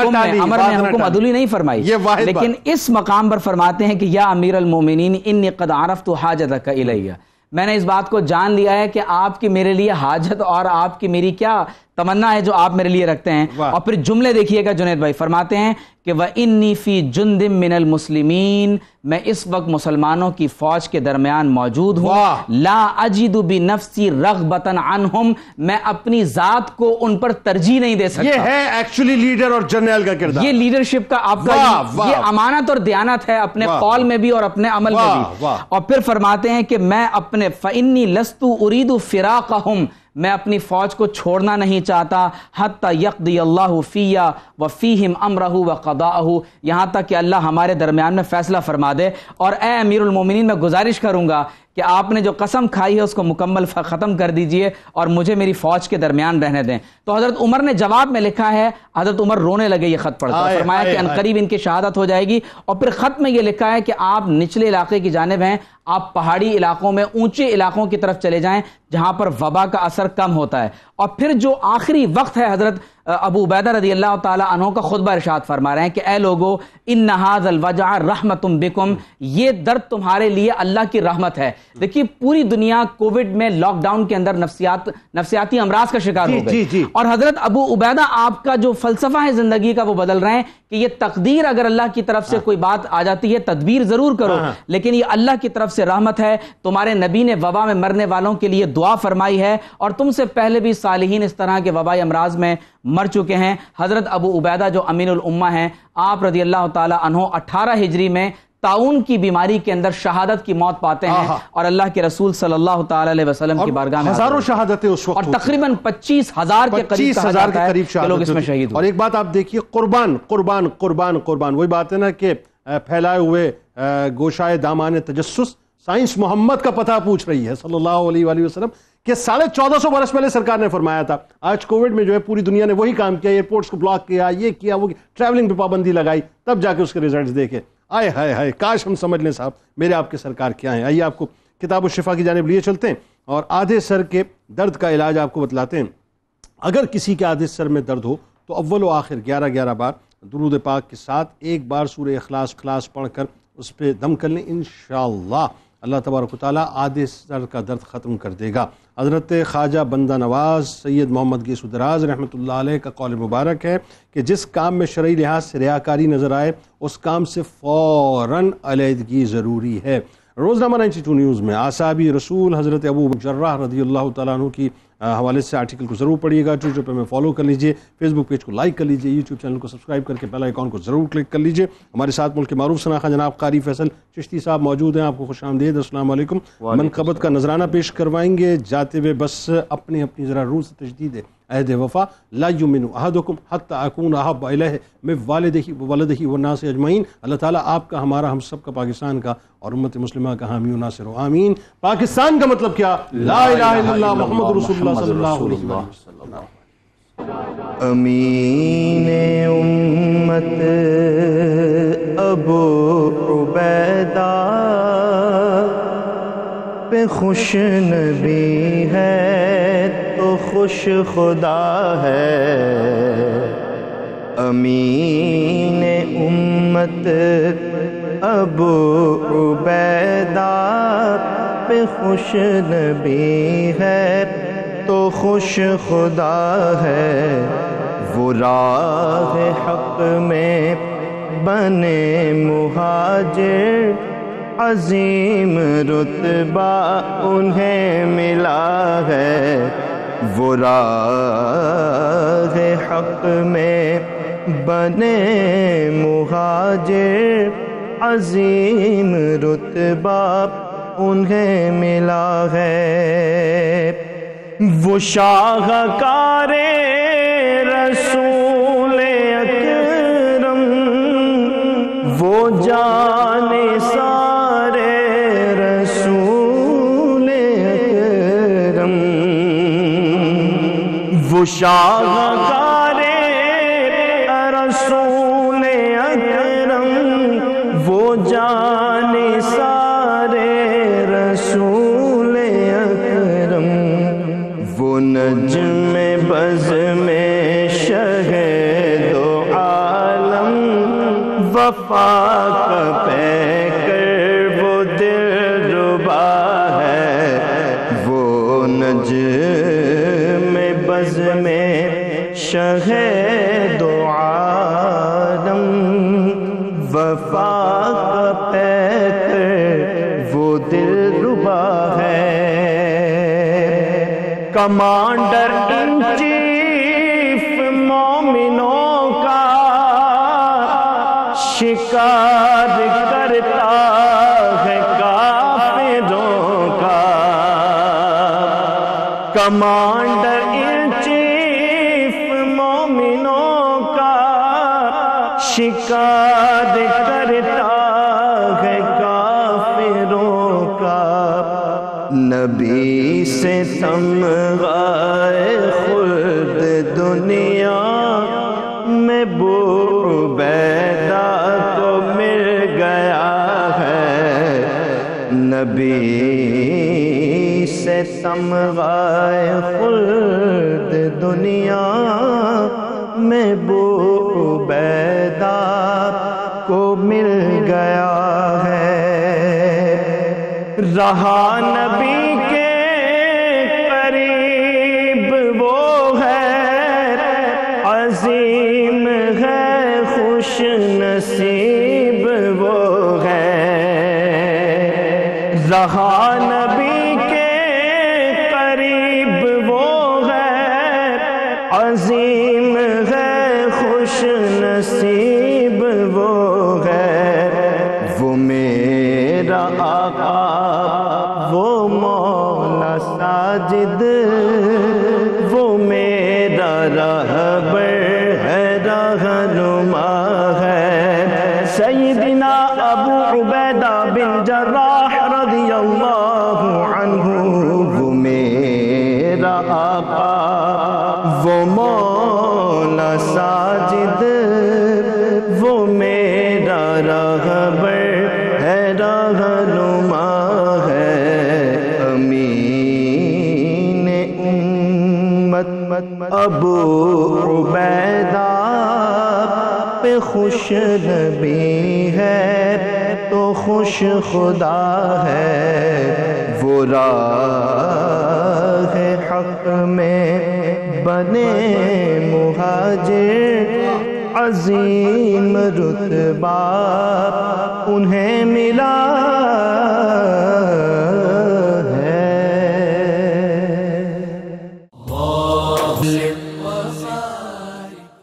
عدولی نہیں فرمائی, لیکن اس مقام پر فرماتے ہیں کہ یا امیر المومنین انی قد عرفت حاجتک الیہ, میں نے اس بات کو جان لیا ہے کہ آپ کی میرے لیے حاجت اور آپ کی میری کیا تمنا ہے جو آپ میرے لیے رکھتے ہیں. اور پھر جملے دیکھیے گا جنید بھائی, فرماتے ہیں کہ وَإِنِّي فِي جُنْدٍ مِّنَ الْمُسْلِمِينَ, میں اس وقت مسلمانوں کی فوج کے درمیان موجود ہوں. لا اجد بنفسی رغبتاً عنہم, میں اپنی ذات کو ان پر ترجیح نہیں دے سکتا. یہ ہے ایکچولی لیڈر اور جرنیل کا کردار, یہ لیڈرشپ کا آپ کا یہ امانت اور دیانت ہے اپنے قول میں بھی اور اپنے عمل میں بھی. اور پھر فرماتے ہیں کہ میں اپنے فإنی لست اريد فراقهم, میں اپنی فوج کو چھوڑنا نہیں چاہتا, حتی یقضی اللہ فیہ وفیہم امرہ وقضاءہ, یہاں تک کہ اللہ ہمارے درمیان میں فیصلہ فرما دے. اور اے امیر المومنین, میں گزارش کروں گا کہ آپ نے جو قسم کھائی ہے اس کو مکمل ختم کر دیجئے اور مجھے میری فوج کے درمیان رہنے دیں. تو حضرت عمر نے جواب میں لکھا ہے, حضرت عمر رونے لگے یہ خط پڑھ کر, فرمایا کہ عنقریب ان کی شہادت ہو جائے گی. اور پھر خط میں یہ لکھا ہے کہ آپ نچلے علاقے کی جانب ہیں, آپ پہاڑی علاقوں میں اونچے علاقوں کی طرف چلے جائیں جہاں پر وبا کا اثر کم ہوتا ہے. اور پھر جو آخری وقت ہے حضرت ابو عبیدہ رضی اللہ تعالی عنہ کا خطبہ ارشاد فرما رہے ہیں کہ اے لوگو ان ھذا الوجع رحمت بکم, یہ درد تمہارے لیے اللہ کی رحمت ہے. دیکھیے پوری دنیا کووڈ میں لاک ڈاؤن کے اندر نفسیاتی امراض کا شکار ہو گئی, اور حضرت ابو عبیدہ آپ کا جو فلسفہ ہے زندگی کا وہ بدل رہے ہیں کہ یہ تقدیر اگر اللہ کی طرف سے کوئی بات آ جاتی ہے تدبیر ضرور کرو, لیکن یہ اللہ کی طرف سے رحمت ہے. تمہارے نبی نے وبا میں مرنے والوں کے لیے دعا فرمائی ہے, اور تم سے پہلے بھی صالحین اس طرح کے وبائی امراض میں مر چکے ہیں. حضرت ابو عبیدہ جو امین الامہ ہیں, آپ رضی اللہ تعالی عنہ 18 ہجری میں طاعون کی بیماری کے اندر شہادت کی موت پاتے ہیں, اور اللہ کے رسول صلی اللہ تعالی علیہ وسلم کی بارگاہ میں ہزاروں شہادتیں اس وقت, اور تقریباً 25,000 کے قریب لوگ اس میں شہید ہوئے. اور ایک بات آپ دیکھیے, قربان قربان قربان قربان, وہی بات ہے نا کہ پھیلائے ہوئے گوشائے دامان تجسس سائنس محمد کا پتہ پوچھ رہی ہے صلی اللہ علیہ وآلہ وسلم کہ 1450 برس پہلے سرکار نے فرمایا تھا. آج کووڈ میں جو ہے پوری دنیا نے وہی کام کیا, ایئرپورٹس کو بلاک کیا, یہ کیا وہ, ٹریولنگ پہ پابندی لگائی, تب جا کے اس کے ریزلٹس دیکھے. آئے ہائے ہائے, کاش ہم سمجھ لیں صاحب میرے آپ کے سرکار کیا ہیں. آئیے آپ کو کتاب الشفا کی جانب لیے چلتے ہیں اور آدھے سر کے درد کا علاج آپ کو بتلاتے ہیں. اگر کسی کے آدھے سر میں درد ہو تو اول و آخر 11 بار درود پاک کے ساتھ ایک بار سورہ اخلاص پڑھ کر اس پہ دم کر لیں. انشاءاللہ اللہ تبارک و تعالیٰ آدھے سر کا درد ختم کر دے گا. حضرت خواجہ بندہ نواز سید محمد گیسو دراز رحمۃ اللہ علیہ کا قول مبارک ہے کہ جس کام میں شرعی لحاظ سے ریاکاری نظر آئے اس کام سے فوراً علیحدگی ضروری ہے. روزنامہ 92 نیوز میں اصحابی رسول حضرت ابو جراح رضی اللہ تعالیٰ عنہ کی حوالے سے آرٹیکل کو ضرور پڑھیے گا. ٹویٹر پہ میں فالو کر لیجئے, فیس بک پیج کو لائک کر لیجئے, یوٹیوب چینل کو سبسکرائب کر کے بیل آئیکن کو ضرور کلک کر لیجئے. ہمارے ساتھ ملک کے معروف شناخہ جناب قاری فیصل چشتی صاحب موجود ہیں, آپ کو خوش آمدید. السلام علیکم. منقبت کا نذرانہ پیش کروائیں گے جاتے ہوئے, بس اپنی ذرا روح سے تجدید ہے عہد وفا. لا یؤمن احدکم حتی اکون احب الیہ من والدہ وولدہ والناس اجمعین. اللہ تعالیٰ آپ کا, ہمارا, ہم سب کا, پاکستان کا اور امت مسلمہ کا حامی و ناصر و آمین. پاکستان کا مطلب کیا؟ لا الہ الا اللہ محمد رسول اللہ صلی اللہ علیہ وسلم. امین امت ابو عبیدہ پہ خوش نبی ہے تو خوش خدا ہے. امین امت ابو عبیدہ پہ خوش نبی ہے تو خوش خدا ہے. وہ راہ حق میں بنے مہاجر عظیم رتبہ انہیں ملا ہے. وہ راہ حق میں بنے مہاجر عظیم رتبہ انہیں ملا ہے. وہ شاہکار رسول اکرم, وہ جان سارے رسول اکرم. وہ شاہکار رسول اکرم, وہ جان سارے رسول اکرم. وہ نجم بز میں شہد و عالم, وفا کا پیکر وہ دل ربا ہے. وہ نجم بز میں شہد و عالم, وفا کا پیکر وہ دل ربا ہے. کمانڈر ان چیف مومنوں کا شکار کرتا ہے کافروں کا. کمانڈر ان چیف مومنوں کا شکار کرتا ہے کافروں کا. سمغائے خلد دنیا میں ابو عبیدہ کو مل گیا ہے، نبی سے سمغائے خلد دنیا میں ابو عبیدہ کو مل گیا ہے۔ رہا نبی کے قریب وہ ہے، عظیم ہے خوش نصیب وہ ہے۔ رہا نبی کے قریب وہ ہے، عظیم ہے خوش نصیب وہ ہے۔ وہ میرا آقا وہ مولا ساجد، وہ میرا رہبر ہے رہنما ہے، سیدنا ابو عبیدہ بن جراح رضی اللہ عنہ۔ وہ میرا آقا وہ مولا ساجد، وہ میرا رہبر ہے رہنما ہے، امین امت ابو عبیدہ پہ خوش نبی ہے تو خوش خدا ہے۔ وہ راہ حق میں بنے مہاجر، عظیم رتبہ انہیں ملا